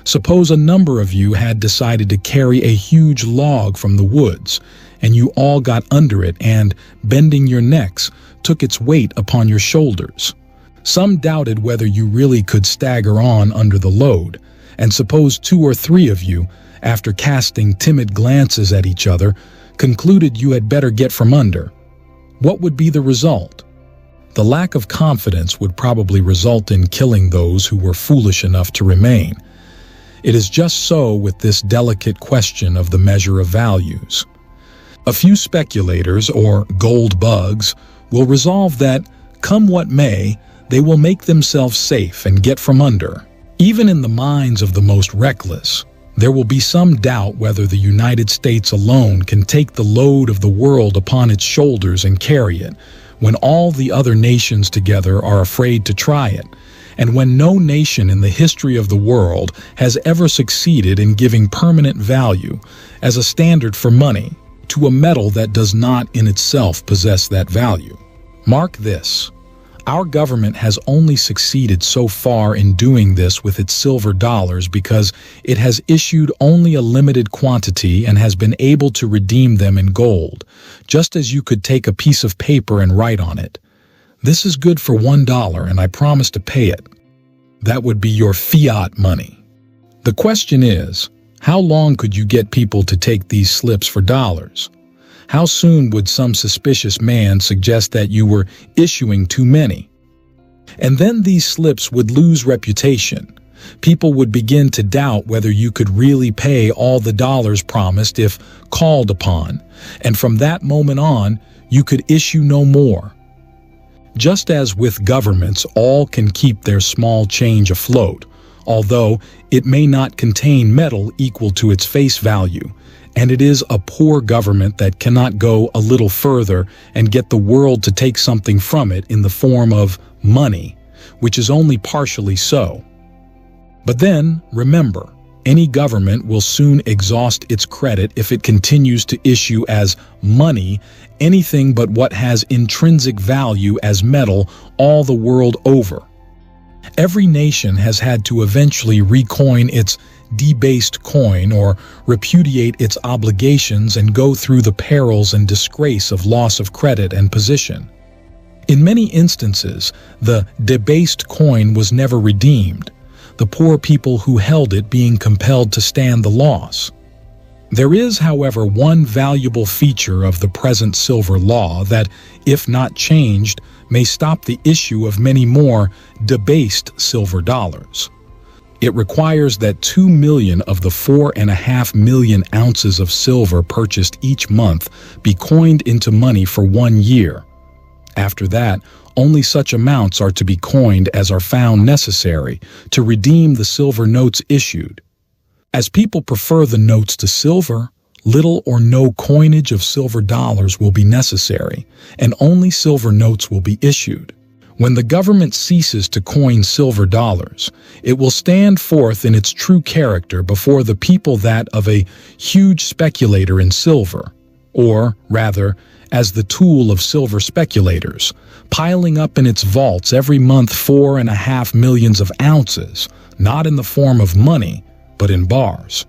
Suppose a number of you had decided to carry a huge log from the woods, and you all got under it and, bending your necks, took its weight upon your shoulders. Some doubted whether you really could stagger on under the load, and suppose 2 or 3 of you, after casting timid glances at each other, concluded you had better get from under. What would be the result? The lack of confidence would probably result in killing those who were foolish enough to remain. It is just so with this delicate question of the measure of values. A few speculators, or gold bugs, will resolve that, come what may, they will make themselves safe and get from under. Even in the minds of the most reckless, there will be some doubt whether the United States alone can take the load of the world upon its shoulders and carry it, when all the other nations together are afraid to try it, and when no nation in the history of the world has ever succeeded in giving permanent value as a standard for money to a metal that does not in itself possess that value. Mark this. Our government has only succeeded so far in doing this with its silver dollars because it has issued only a limited quantity and has been able to redeem them in gold, just as you could take a piece of paper and write on it, "This is good for $1 and I promise to pay it." That would be your fiat money. The question is, how long could you get people to take these slips for dollars? How soon would some suspicious man suggest that you were issuing too many? And then these slips would lose reputation. People would begin to doubt whether you could really pay all the dollars promised if called upon, and from that moment on, you could issue no more. Just as with governments, all can keep their small change afloat, although it may not contain metal equal to its face value, and it is a poor government that cannot go a little further and get the world to take something from it in the form of money, which is only partially so. But then, remember, any government will soon exhaust its credit if it continues to issue as money anything but what has intrinsic value as metal all the world over. Every nation has had to eventually recoin its debased coin or repudiate its obligations and go through the perils and disgrace of loss of credit and position. In many instances, the debased coin was never redeemed, the poor people who held it being compelled to stand the loss. There is, however, one valuable feature of the present silver law that, if not changed, may stop the issue of many more debased silver dollars. It requires that 2 million of the 4.5 million ounces of silver purchased each month be coined into money for 1 year. After that, only such amounts are to be coined as are found necessary to redeem the silver notes issued. As people prefer the notes to silver, little or no coinage of silver dollars will be necessary, and only silver notes will be issued. When the government ceases to coin silver dollars, it will stand forth in its true character before the people that of a huge speculator in silver, or, rather, as the tool of silver speculators, piling up in its vaults every month 4.5 million ounces, not in the form of money, but in bars.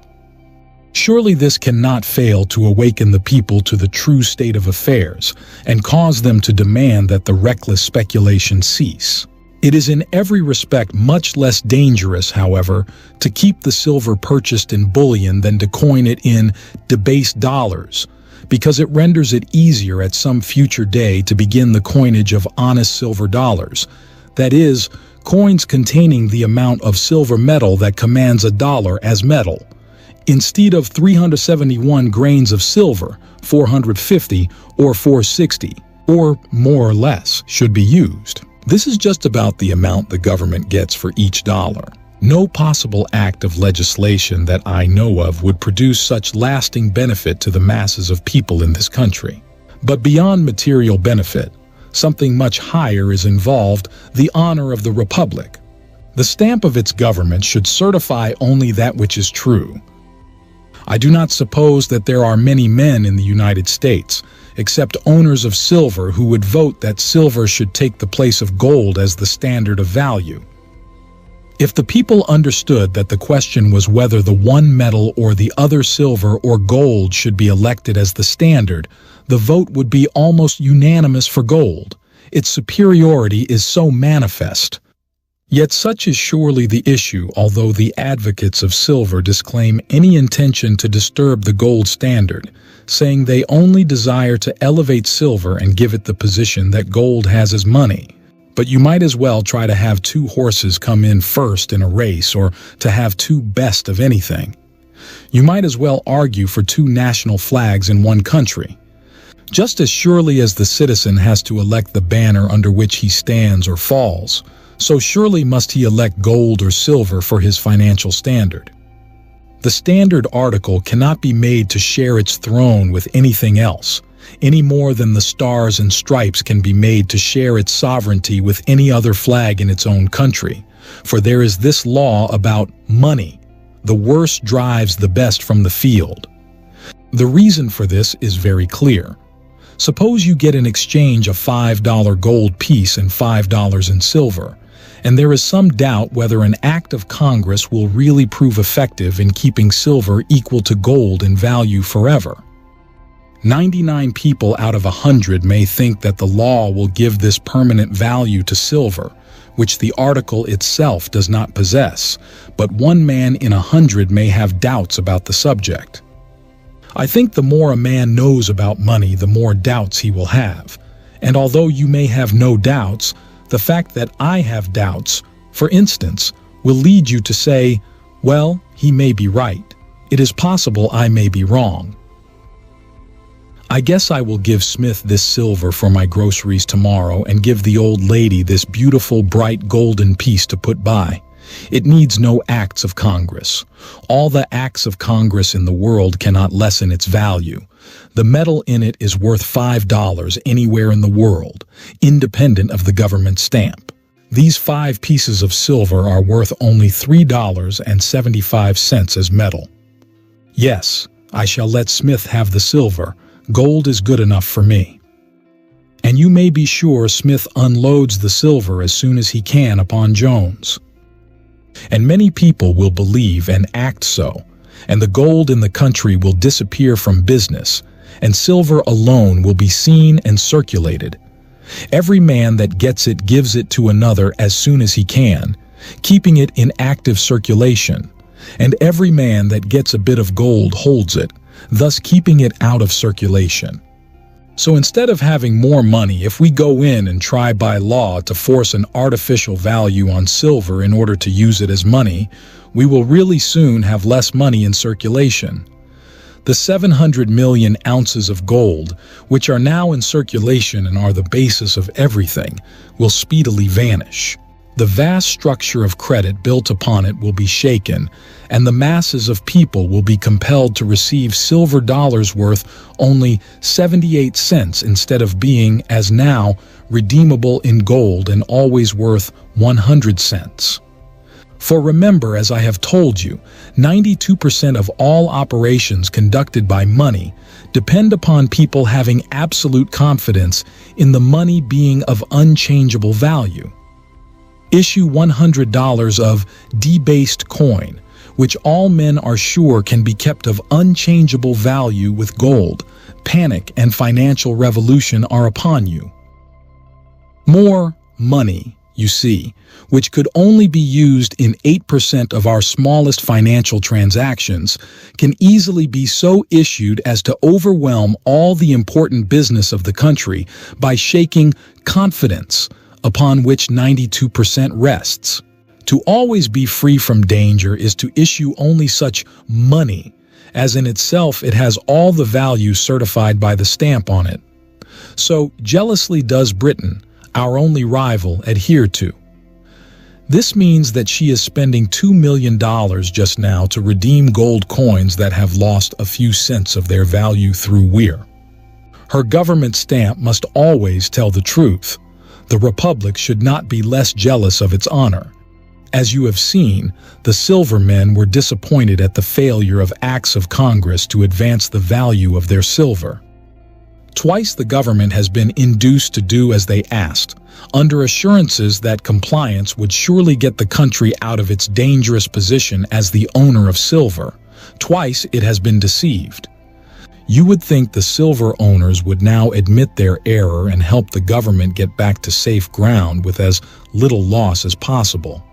Surely this cannot fail to awaken the people to the true state of affairs and cause them to demand that the reckless speculation cease. It is in every respect much less dangerous, however, to keep the silver purchased in bullion than to coin it in debased dollars, because it renders it easier at some future day to begin the coinage of honest silver dollars, that is, coins containing the amount of silver metal that commands $1 as metal. Instead of 371 grains of silver, 450 or 460, or more or less, should be used. This is just about the amount the government gets for each dollar. No possible act of legislation that I know of would produce such lasting benefit to the masses of people in this country. But beyond material benefit, something much higher is involved: the honor of the Republic. The stamp of its government should certify only that which is true. I do not suppose that there are many men in the United States, except owners of silver, who would vote that silver should take the place of gold as the standard of value. If the people understood that the question was whether the one metal or the other silver or gold should be elected as the standard, the vote would be almost unanimous for gold. Its superiority is so manifest. Yet such is surely the issue, although the advocates of silver disclaim any intention to disturb the gold standard, saying they only desire to elevate silver and give it the position that gold has as money. But you might as well try to have two horses come in first in a race, or to have two best of anything. You might as well argue for two national flags in one country. Just as surely as the citizen has to elect the banner under which he stands or falls, so surely must he elect gold or silver for his financial standard. The standard article cannot be made to share its throne with anything else, any more than the stars and stripes can be made to share its sovereignty with any other flag in its own country. For there is this law about money: the worst drives the best from the field. The reason for this is very clear. Suppose you get in exchange a $5 gold piece and $5 in silver, and there is some doubt whether an act of Congress will really prove effective in keeping silver equal to gold in value forever. 99 people out of 100 may think that the law will give this permanent value to silver, which the article itself does not possess, but one man in 100 may have doubts about the subject. I think the more a man knows about money, the more doubts he will have. And although you may have no doubts, the fact that I have doubts, for instance, will lead you to say, well, he may be right. It is possible I may be wrong. I guess I will give Smith this silver for my groceries tomorrow and give the old lady this beautiful, bright golden piece to put by. It needs no acts of Congress. All the acts of Congress in the world cannot lessen its value. The metal in it is worth $5 anywhere in the world, independent of the government stamp. These 5 pieces of silver are worth only $3.75 as metal. Yes, I shall let Smith have the silver. Gold is good enough for me. And you may be sure Smith unloads the silver as soon as he can upon Jones. And many people will believe and act so, and the gold in the country will disappear from business, and silver alone will be seen and circulated. Every man that gets it gives it to another as soon as he can, keeping it in active circulation, and every man that gets a bit of gold holds it, thus keeping it out of circulation. So instead of having more money, if we go in and try by law to force an artificial value on silver in order to use it as money, we will really soon have less money in circulation. The 700 million ounces of gold, which are now in circulation and are the basis of everything, will speedily vanish. The vast structure of credit built upon it will be shaken, and the masses of people will be compelled to receive silver dollars worth only 78 cents instead of being, as now, redeemable in gold and always worth 100 cents. For remember, as I have told you, 92% of all operations conducted by money depend upon people having absolute confidence in the money being of unchangeable value. Issue $100 of debased coin, which all men are sure can be kept of unchangeable value with gold. Panic and financial revolution are upon you. More money, you see, which could only be used in 8% of our smallest financial transactions, can easily be so issued as to overwhelm all the important business of the country by shaking confidence, upon which 92% rests. To always be free from danger is to issue only such money as in itself it has all the value certified by the stamp on it. So jealously does Britain, our only rival, adhere to. This means that she is spending $2 million just now to redeem gold coins that have lost a few cents of their value through wear. Her government stamp must always tell the truth. The Republic should not be less jealous of its honor. As you have seen, the silver men were disappointed at the failure of acts of Congress to advance the value of their silver. Twice the government has been induced to do as they asked, under assurances that compliance would surely get the country out of its dangerous position as the owner of silver. Twice it has been deceived. You would think the silver owners would now admit their error and help the government get back to safe ground with as little loss as possible.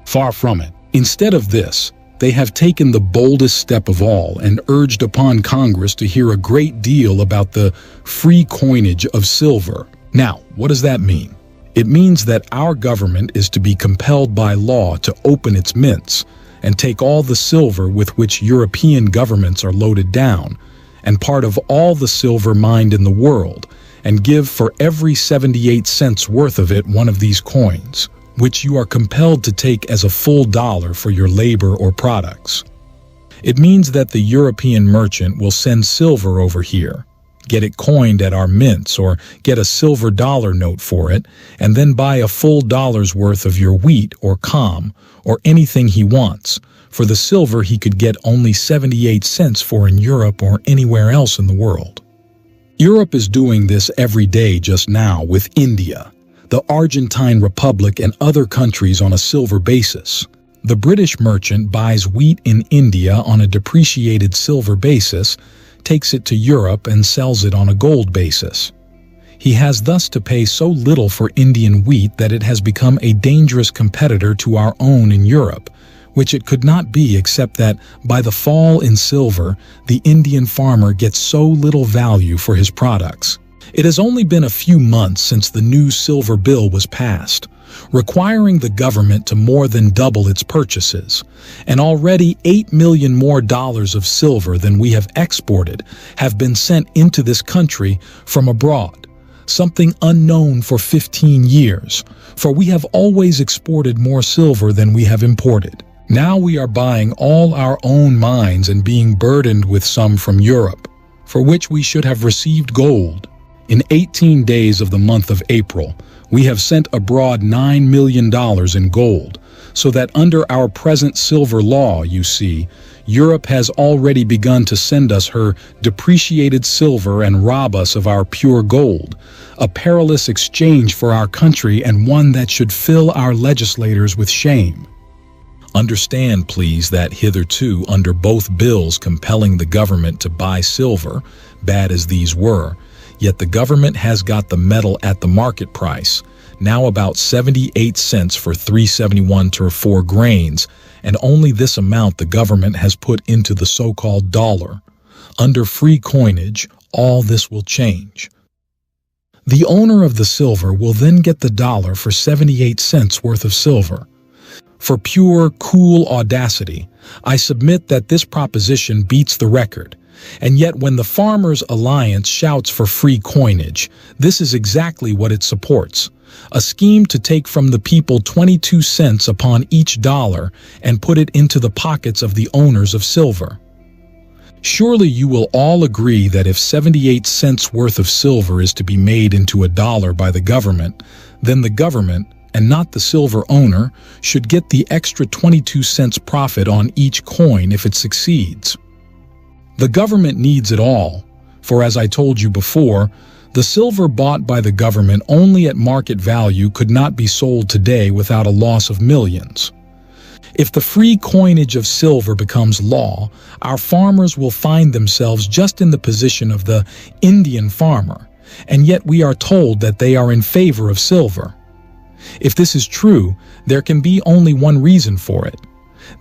Far from it. Instead of this, they have taken the boldest step of all and urged upon Congress to hear a great deal about the free coinage of silver. Now, what does that mean? It means that our government is to be compelled by law to open its mints and take all the silver with which European governments are loaded down, and part of all the silver mined in the world, and give for every 78 cents worth of it one of these coins, which you are compelled to take as a full dollar for your labor or products. It means that the European merchant will send silver over here, get it coined at our mints, or get a silver dollar note for it, and then buy a full dollar's worth of your wheat or com, or anything he wants, for the silver he could get only 78 cents for in Europe or anywhere else in the world. Europe is doing this every day just now with India, the Argentine Republic, and other countries on a silver basis. The British merchant buys wheat in India on a depreciated silver basis, takes it to Europe and sells it on a gold basis. He has thus to pay so little for Indian wheat that it has become a dangerous competitor to our own in Europe, which it could not be except that by the fall in silver, the Indian farmer gets so little value for his products. It has only been a few months since the new silver bill was passed, requiring the government to more than double its purchases, and already $8 million more of silver than we have exported have been sent into this country from abroad, something unknown for 15 years, for we have always exported more silver than we have imported. Now we are buying all our own mines and being burdened with some from Europe, for which we should have received gold. In 18 days of the month of April, we have sent abroad $9 million in gold, so that under our present silver law, you see, Europe has already begun to send us her depreciated silver and rob us of our pure gold, a perilous exchange for our country and one that should fill our legislators with shame. Understand, please, that hitherto, under both bills compelling the government to buy silver, bad as these were, yet the government has got the metal at the market price, now about 78 cents for 371 to 4 grains, and only this amount the government has put into the so-called dollar. Under free coinage, all this will change. The owner of the silver will then get the dollar for 78 cents worth of silver. For pure, cool audacity, I submit that this proposition beats the record, and yet when the Farmers' Alliance shouts for free coinage, this is exactly what it supports, a scheme to take from the people 22 cents upon each dollar and put it into the pockets of the owners of silver. Surely you will all agree that if 78 cents worth of silver is to be made into a dollar by the government, then the government, and not the silver owner, should get the extra 22 cents profit on each coin if it succeeds. The government needs it all, for as I told you before, the silver bought by the government only at market value could not be sold today without a loss of millions. If the free coinage of silver becomes law, our farmers will find themselves just in the position of the Indian farmer, and yet we are told that they are in favor of silver. If this is true, there can be only one reason for it.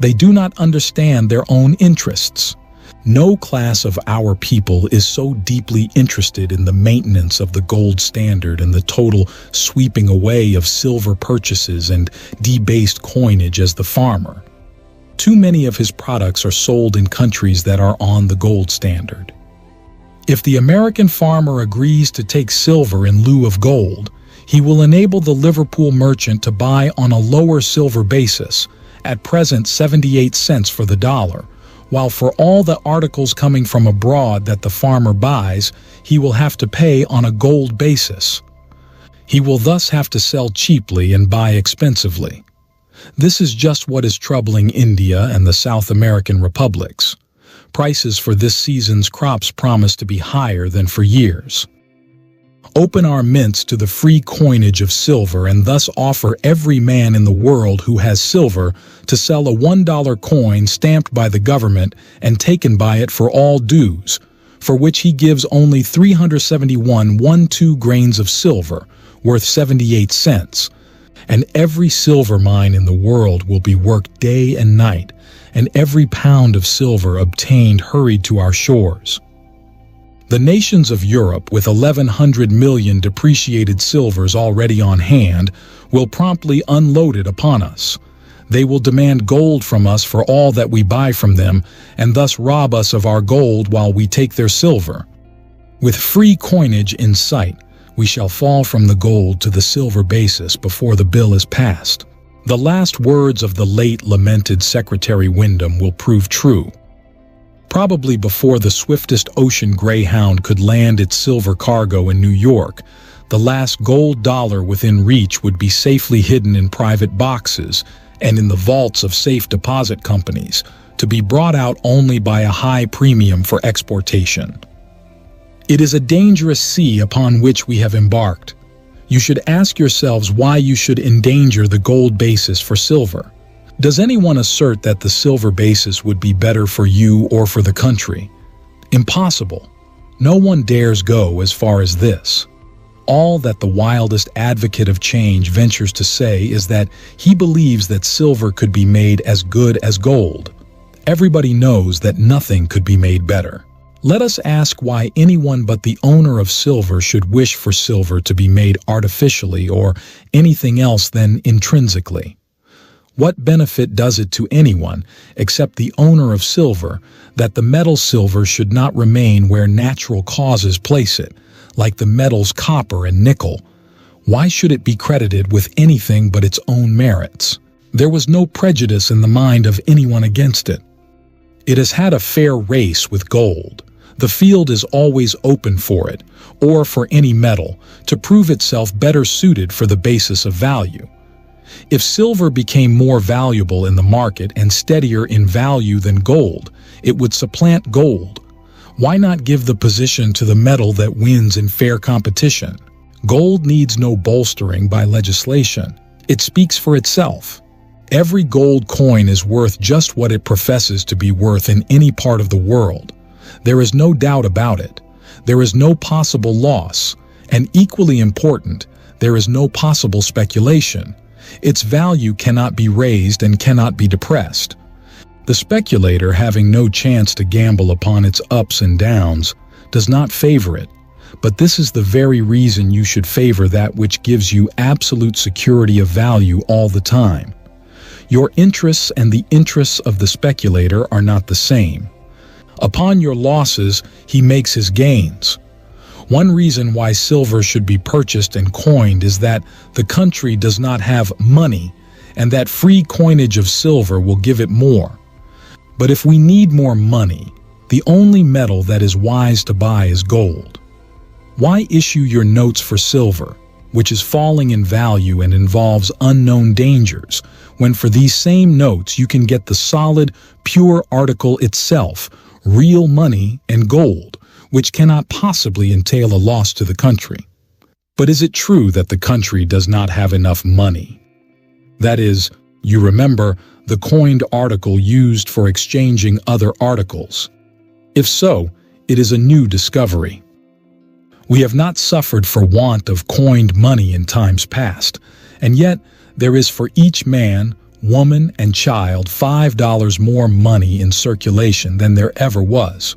They do not understand their own interests. No class of our people is so deeply interested in the maintenance of the gold standard and the total sweeping away of silver purchases and debased coinage as the farmer. Too many of his products are sold in countries that are on the gold standard. If the American farmer agrees to take silver in lieu of gold, he will enable the Liverpool merchant to buy on a lower silver basis, at present 78 cents for the dollar, while for all the articles coming from abroad that the farmer buys, he will have to pay on a gold basis. He will thus have to sell cheaply and buy expensively. This is just what is troubling India and the South American republics. Prices for this season's crops promise to be higher than for years. Open our mints to the free coinage of silver and thus offer every man in the world who has silver to sell a $1 coin stamped by the government and taken by it for all dues, for which he gives only 371.12 grains of silver, worth 78 cents. And every silver mine in the world will be worked day and night, and every pound of silver obtained hurried to our shores. The nations of Europe, with 1,100 million depreciated silvers already on hand, will promptly unload it upon us. They will demand gold from us for all that we buy from them, and thus rob us of our gold while we take their silver. With free coinage in sight, we shall fall from the gold to the silver basis before the bill is passed. The last words of the late lamented Secretary Wyndham will prove true. Probably before the swiftest ocean greyhound could land its silver cargo in New York, the last gold dollar within reach would be safely hidden in private boxes and in the vaults of safe deposit companies, to be brought out only by a high premium for exportation. It is a dangerous sea upon which we have embarked. You should ask yourselves why you should endanger the gold basis for silver. Does anyone assert that the silver basis would be better for you or for the country? Impossible. No one dares go as far as this. All that the wildest advocate of change ventures to say is that he believes that silver could be made as good as gold. Everybody knows that nothing could be made better. Let us ask why anyone but the owner of silver should wish for silver to be made artificially or anything else than intrinsically. What benefit does it to anyone, except the owner of silver, that the metal silver should not remain where natural causes place it, like the metals copper and nickel? Why should it be credited with anything but its own merits? There was no prejudice in the mind of anyone against it. It has had a fair race with gold. The field is always open for it, or for any metal, to prove itself better suited for the basis of value. If silver became more valuable in the market and steadier in value than gold, it would supplant gold. Why not give the position to the metal that wins in fair competition? Gold needs no bolstering by legislation. It speaks for itself. Every gold coin is worth just what it professes to be worth in any part of the world. There is no doubt about it. There is no possible loss, and equally important, there is no possible speculation. Its value cannot be raised and cannot be depressed. The speculator, having no chance to gamble upon its ups and downs, does not favor it. But this is the very reason you should favor that which gives you absolute security of value all the time. Your interests and the interests of the speculator are not the same. Upon your losses, he makes his gains. One reason why silver should be purchased and coined is that the country does not have money, and that free coinage of silver will give it more. But if we need more money, the only metal that is wise to buy is gold. Why issue your notes for silver, which is falling in value and involves unknown dangers, when for these same notes you can get the solid, pure article itself, real money and gold, which cannot possibly entail a loss to the country? But is it true that the country does not have enough money? That is, you remember, the coined article used for exchanging other articles. If so, it is a new discovery. We have not suffered for want of coined money in times past, and yet there is for each man, woman, and child $5 more money in circulation than there ever was.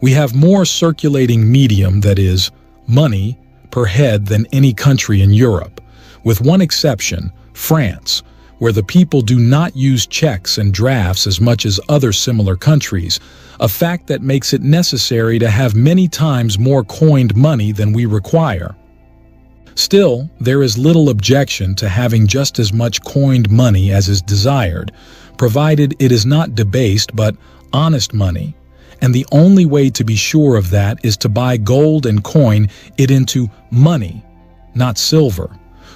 We have more circulating medium, that is, money, per head than any country in Europe, with one exception, France, where the people do not use checks and drafts as much as other similar countries, a fact that makes it necessary to have many times more coined money than we require. Still, there is little objection to having just as much coined money as is desired, provided it is not debased but honest money, and the only way to be sure of that is to buy gold and coin it into money, not silver,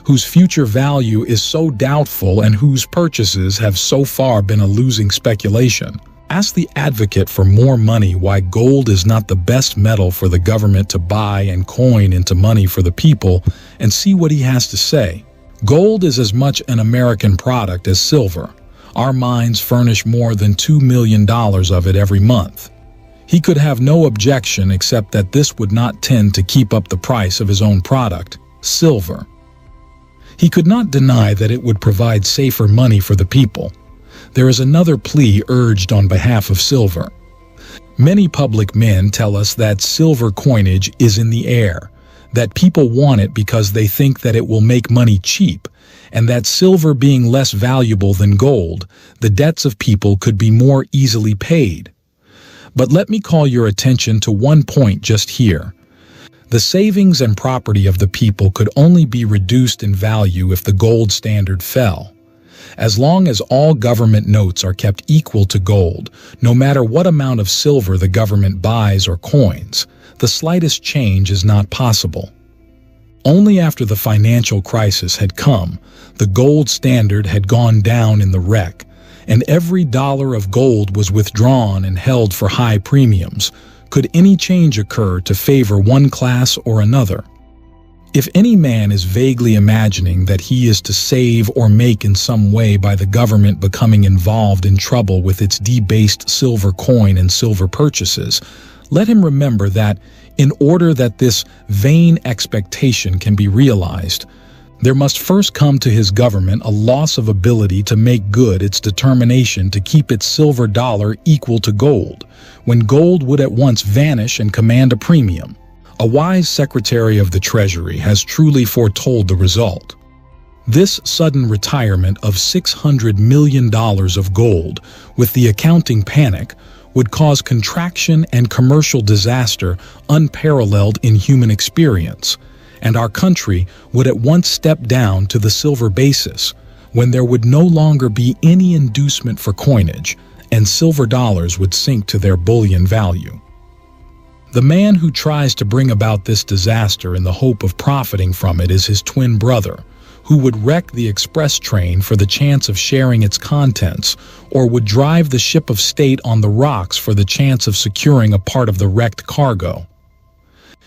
whose future value is so doubtful and whose purchases have so far been a losing speculation. Ask the advocate for more money why gold is not the best metal for the government to buy and coin into money for the people, and see what he has to say. Gold is as much an American product as silver. Our mines furnish more than $2 million of it every month. He could have no objection except that this would not tend to keep up the price of his own product, silver. He could not deny that it would provide safer money for the people. There is another plea urged on behalf of silver. Many public men tell us that silver coinage is in the air, that people want it because they think that it will make money cheap, and that silver being less valuable than gold, the debts of people could be more easily paid. But let me call your attention to one point just here. The savings and property of the people could only be reduced in value if the gold standard fell. As long as all government notes are kept equal to gold, no matter what amount of silver the government buys or coins, the slightest change is not possible. Only after the financial crisis had come, the gold standard had gone down in the wreck, and every dollar of gold was withdrawn and held for high premiums, could any change occur to favor one class or another. If any man is vaguely imagining that he is to save or make in some way by the government becoming involved in trouble with its debased silver coin and silver purchases, let him remember that, in order that this vain expectation can be realized, there must first come to his government a loss of ability to make good its determination to keep its silver dollar equal to gold, when gold would at once vanish and command a premium. A wise Secretary of the Treasury has truly foretold the result. This sudden retirement of $600 million of gold with the accounting panic would cause contraction and commercial disaster unparalleled in human experience, and our country would at once step down to the silver basis, when there would no longer be any inducement for coinage, and silver dollars would sink to their bullion value. The man who tries to bring about this disaster in the hope of profiting from it is his twin brother, who would wreck the express train for the chance of sharing its contents, or would drive the ship of state on the rocks for the chance of securing a part of the wrecked cargo.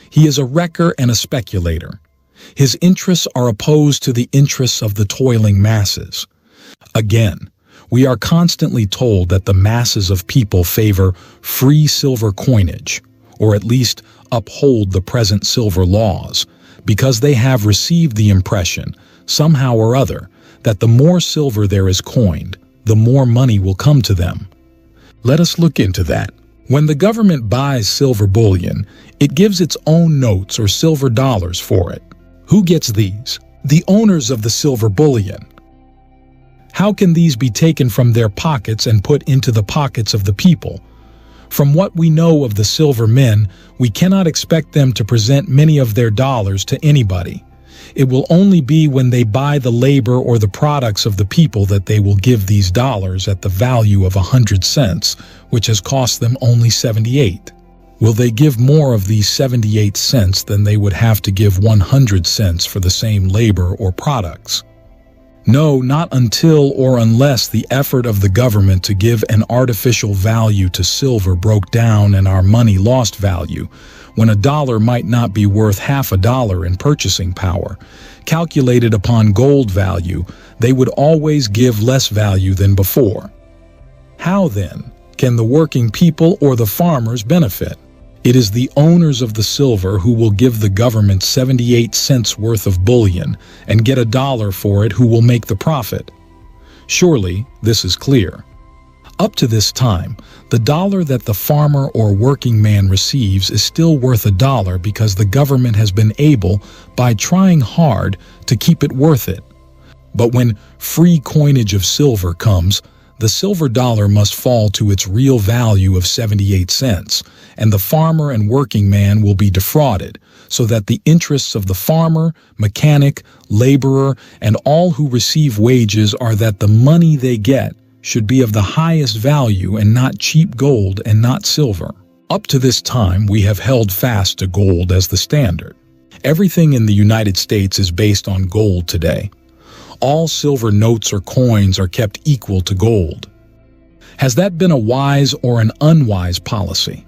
He is a wrecker and a speculator. His interests are opposed to the interests of the toiling masses. Again, we are constantly told that the masses of people favor free silver coinage, or at least uphold the present silver laws, because they have received the impression, somehow or other, that the more silver there is coined, the more money will come to them. Let us look into that. When the government buys silver bullion, it gives its own notes or silver dollars for it. Who gets these? The owners of the silver bullion. How can these be taken from their pockets and put into the pockets of the people? From what we know of the silver men, we cannot expect them to present many of their dollars to anybody. It will only be when they buy the labor or the products of the people that they will give these dollars at the value of 100 cents, which has cost them only 78. Will they give more of these 78 cents than they would have to give 100 cents for the same labor or products? No, not until or unless the effort of the government to give an artificial value to silver broke down and our money lost value, when a dollar might not be worth half a dollar in purchasing power. Calculated upon gold value, they would always give less value than before. How, then, can the working people or the farmers benefit? It is the owners of the silver who will give the government 78 cents worth of bullion and get a dollar for it who will make the profit. Surely, this is clear. Up to this time, the dollar that the farmer or working man receives is still worth a dollar because the government has been able, by trying hard, to keep it worth it. But when free coinage of silver comes, the silver dollar must fall to its real value of 78 cents, and the farmer and working man will be defrauded, so that the interests of the farmer, mechanic, laborer, and all who receive wages are that the money they get should be of the highest value and not cheap gold and not silver. Up to this time, we have held fast to gold as the standard. Everything in the United States is based on gold today. All silver notes or coins are kept equal to gold. Has that been a wise or an unwise policy?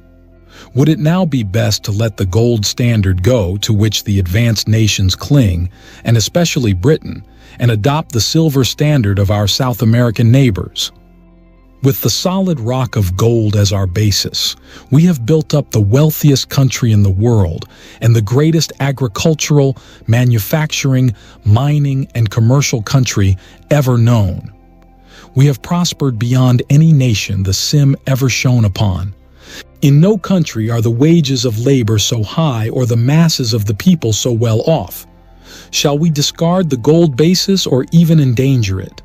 Would it now be best to let the gold standard go to which the advanced nations cling, and especially Britain, and adopt the silver standard of our South American neighbors? With the solid rock of gold as our basis, we have built up the wealthiest country in the world and the greatest agricultural, manufacturing, mining, and commercial country ever known. We have prospered beyond any nation the sim ever shone upon. In no country are the wages of labor so high or the masses of the people so well off. Shall we discard the gold basis or even endanger it?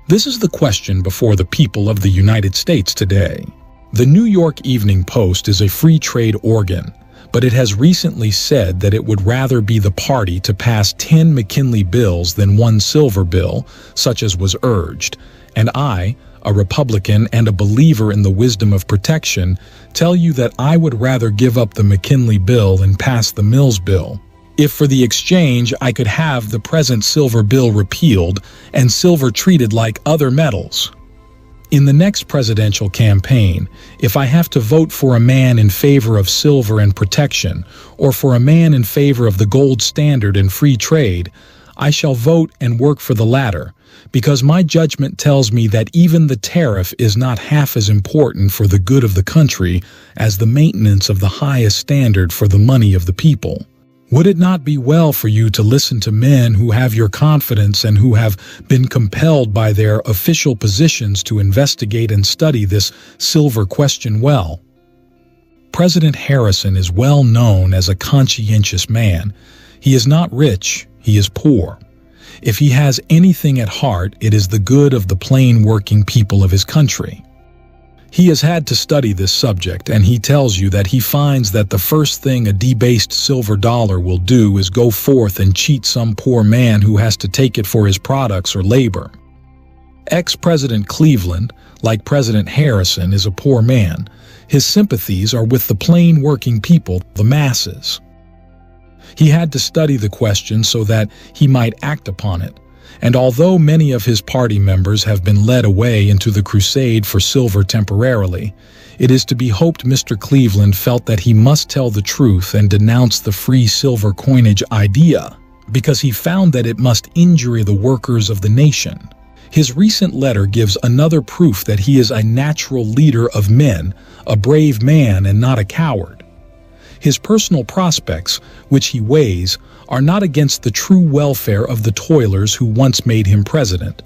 This is the question before the people of the United States today. The New York Evening Post is a free trade organ, but it has recently said that it would rather be the party to pass 10 McKinley bills than one silver bill, such as was urged. And I, a Republican and a believer in the wisdom of protection, tell you that I would rather give up the McKinley bill and pass the Mills bill. If for the exchange I could have the present silver bill repealed and silver treated like other metals. In the next presidential campaign, if I have to vote for a man in favor of silver and protection, or for a man in favor of the gold standard and free trade, I shall vote and work for the latter, because my judgment tells me that even the tariff is not half as important for the good of the country as the maintenance of the highest standard for the money of the people. Would it not be well for you to listen to men who have your confidence and who have been compelled by their official positions to investigate and study this silver question well? President Harrison is well known as a conscientious man. He is not rich, he is poor. If he has anything at heart, it is the good of the plain working people of his country. He has had to study this subject, and he tells you that he finds that the first thing a debased silver dollar will do is go forth and cheat some poor man who has to take it for his products or labor. Ex-President Cleveland, like President Harrison, is a poor man. His sympathies are with the plain working people, the masses. He had to study the question so that he might act upon it. And although many of his party members have been led away into the crusade for silver temporarily, it is to be hoped Mr. Cleveland felt that he must tell the truth and denounce the free silver coinage idea, because he found that it must injure the workers of the nation. His recent letter gives another proof that he is a natural leader of men, a brave man and not a coward. His personal prospects, which he weighs, are not against the true welfare of the toilers who once made him president.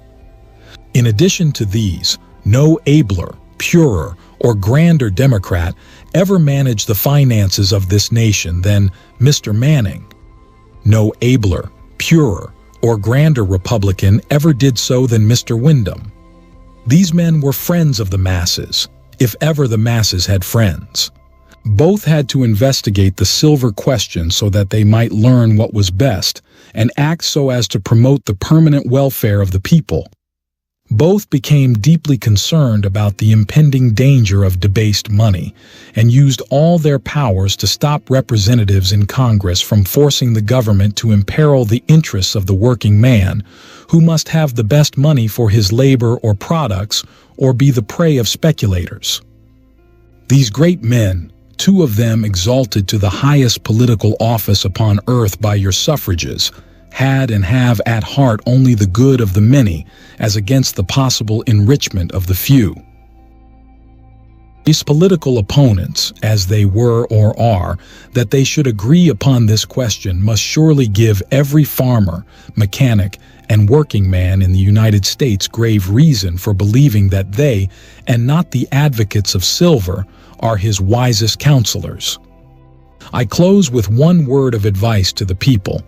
In addition to these, no abler, purer, or grander Democrat ever managed the finances of this nation than Mr. Manning. No abler, purer, or grander Republican ever did so than Mr. Windom. These men were friends of the masses, if ever the masses had friends. Both had to investigate the silver question so that they might learn what was best and act so as to promote the permanent welfare of the people. Both became deeply concerned about the impending danger of debased money and used all their powers to stop representatives in Congress from forcing the government to imperil the interests of the working man, who must have the best money for his labor or products or be the prey of speculators. These great men, two of them exalted to the highest political office upon earth by your suffrages, had and have at heart only the good of the many as against the possible enrichment of the few. These political opponents, as they were or are, that they should agree upon this question must surely give every farmer, mechanic, and working man in the United States grave reason for believing that they, and not the advocates of silver, are his wisest counselors. I close with one word of advice to the people.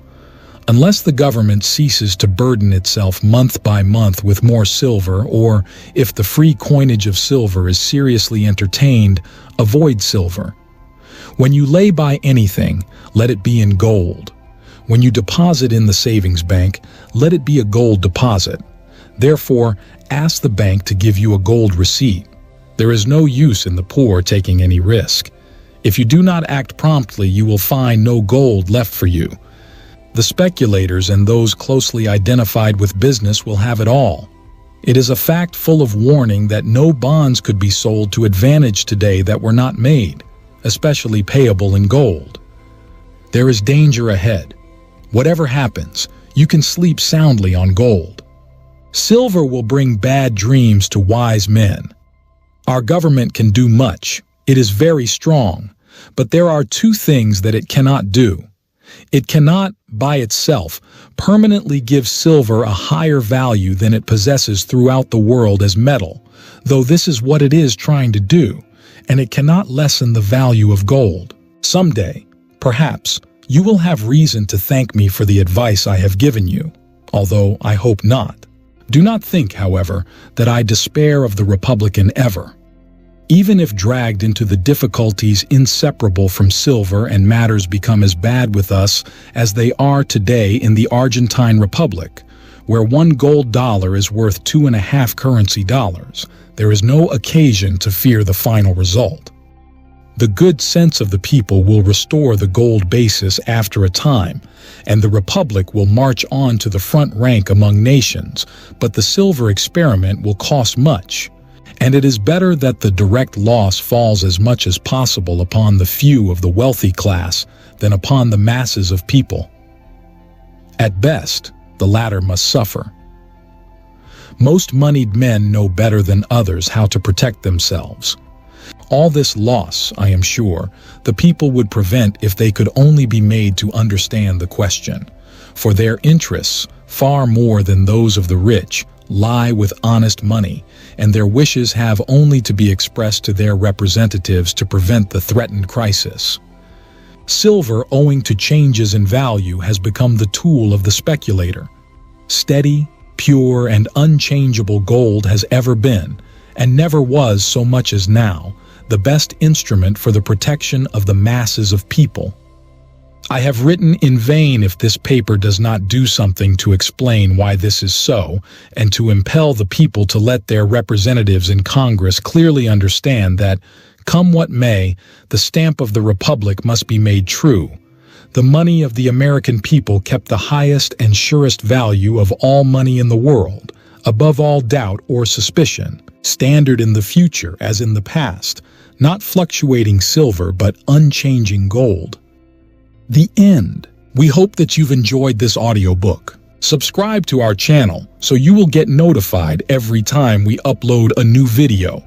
Unless the government ceases to burden itself month by month with more silver, or if the free coinage of silver is seriously entertained, avoid silver. When you lay by anything, let it be in gold. When you deposit in the savings bank, let it be a gold deposit. Therefore, ask the bank to give you a gold receipt. There is no use in the poor taking any risk. If you do not act promptly, you will find no gold left for you. The speculators and those closely identified with business will have it all. It is a fact full of warning that no bonds could be sold to advantage today that were not made, especially payable in gold. There is danger ahead. Whatever happens, you can sleep soundly on gold. Silver will bring bad dreams to wise men. Our government can do much. It is very strong, but there are two things that it cannot do. It cannot, by itself, permanently give silver a higher value than it possesses throughout the world as metal, though this is what it is trying to do, and it cannot lessen the value of gold. Someday, perhaps, you will have reason to thank me for the advice I have given you, although I hope not. Do not think, however, that I despair of the Republican ever. Even if dragged into the difficulties inseparable from silver and matters become as bad with us as they are today in the Argentine Republic, where one gold dollar is worth 2.5 currency dollars, there is no occasion to fear the final result. The good sense of the people will restore the gold basis after a time, and the Republic will march on to the front rank among nations, but the silver experiment will cost much. And it is better that the direct loss falls as much as possible upon the few of the wealthy class than upon the masses of people. At best, the latter must suffer. Most moneyed men know better than others how to protect themselves. All this loss, I am sure, the people would prevent if they could only be made to understand the question. For their interests, far more than those of the rich, lie with honest money, and their wishes have only to be expressed to their representatives to prevent the threatened crisis. Silver, owing to changes in value, has become the tool of the speculator. Steady, pure, and unchangeable gold has ever been, and never was so much as now, the best instrument for the protection of the masses of people. I have written in vain if this paper does not do something to explain why this is so, and to impel the people to let their representatives in Congress clearly understand that, come what may, the stamp of the Republic must be made true. The money of the American people kept the highest and surest value of all money in the world, above all doubt or suspicion, standard in the future as in the past, not fluctuating silver but unchanging gold. The end. We hope that you've enjoyed this audiobook. Subscribe to our channel so you will get notified every time we upload a new video.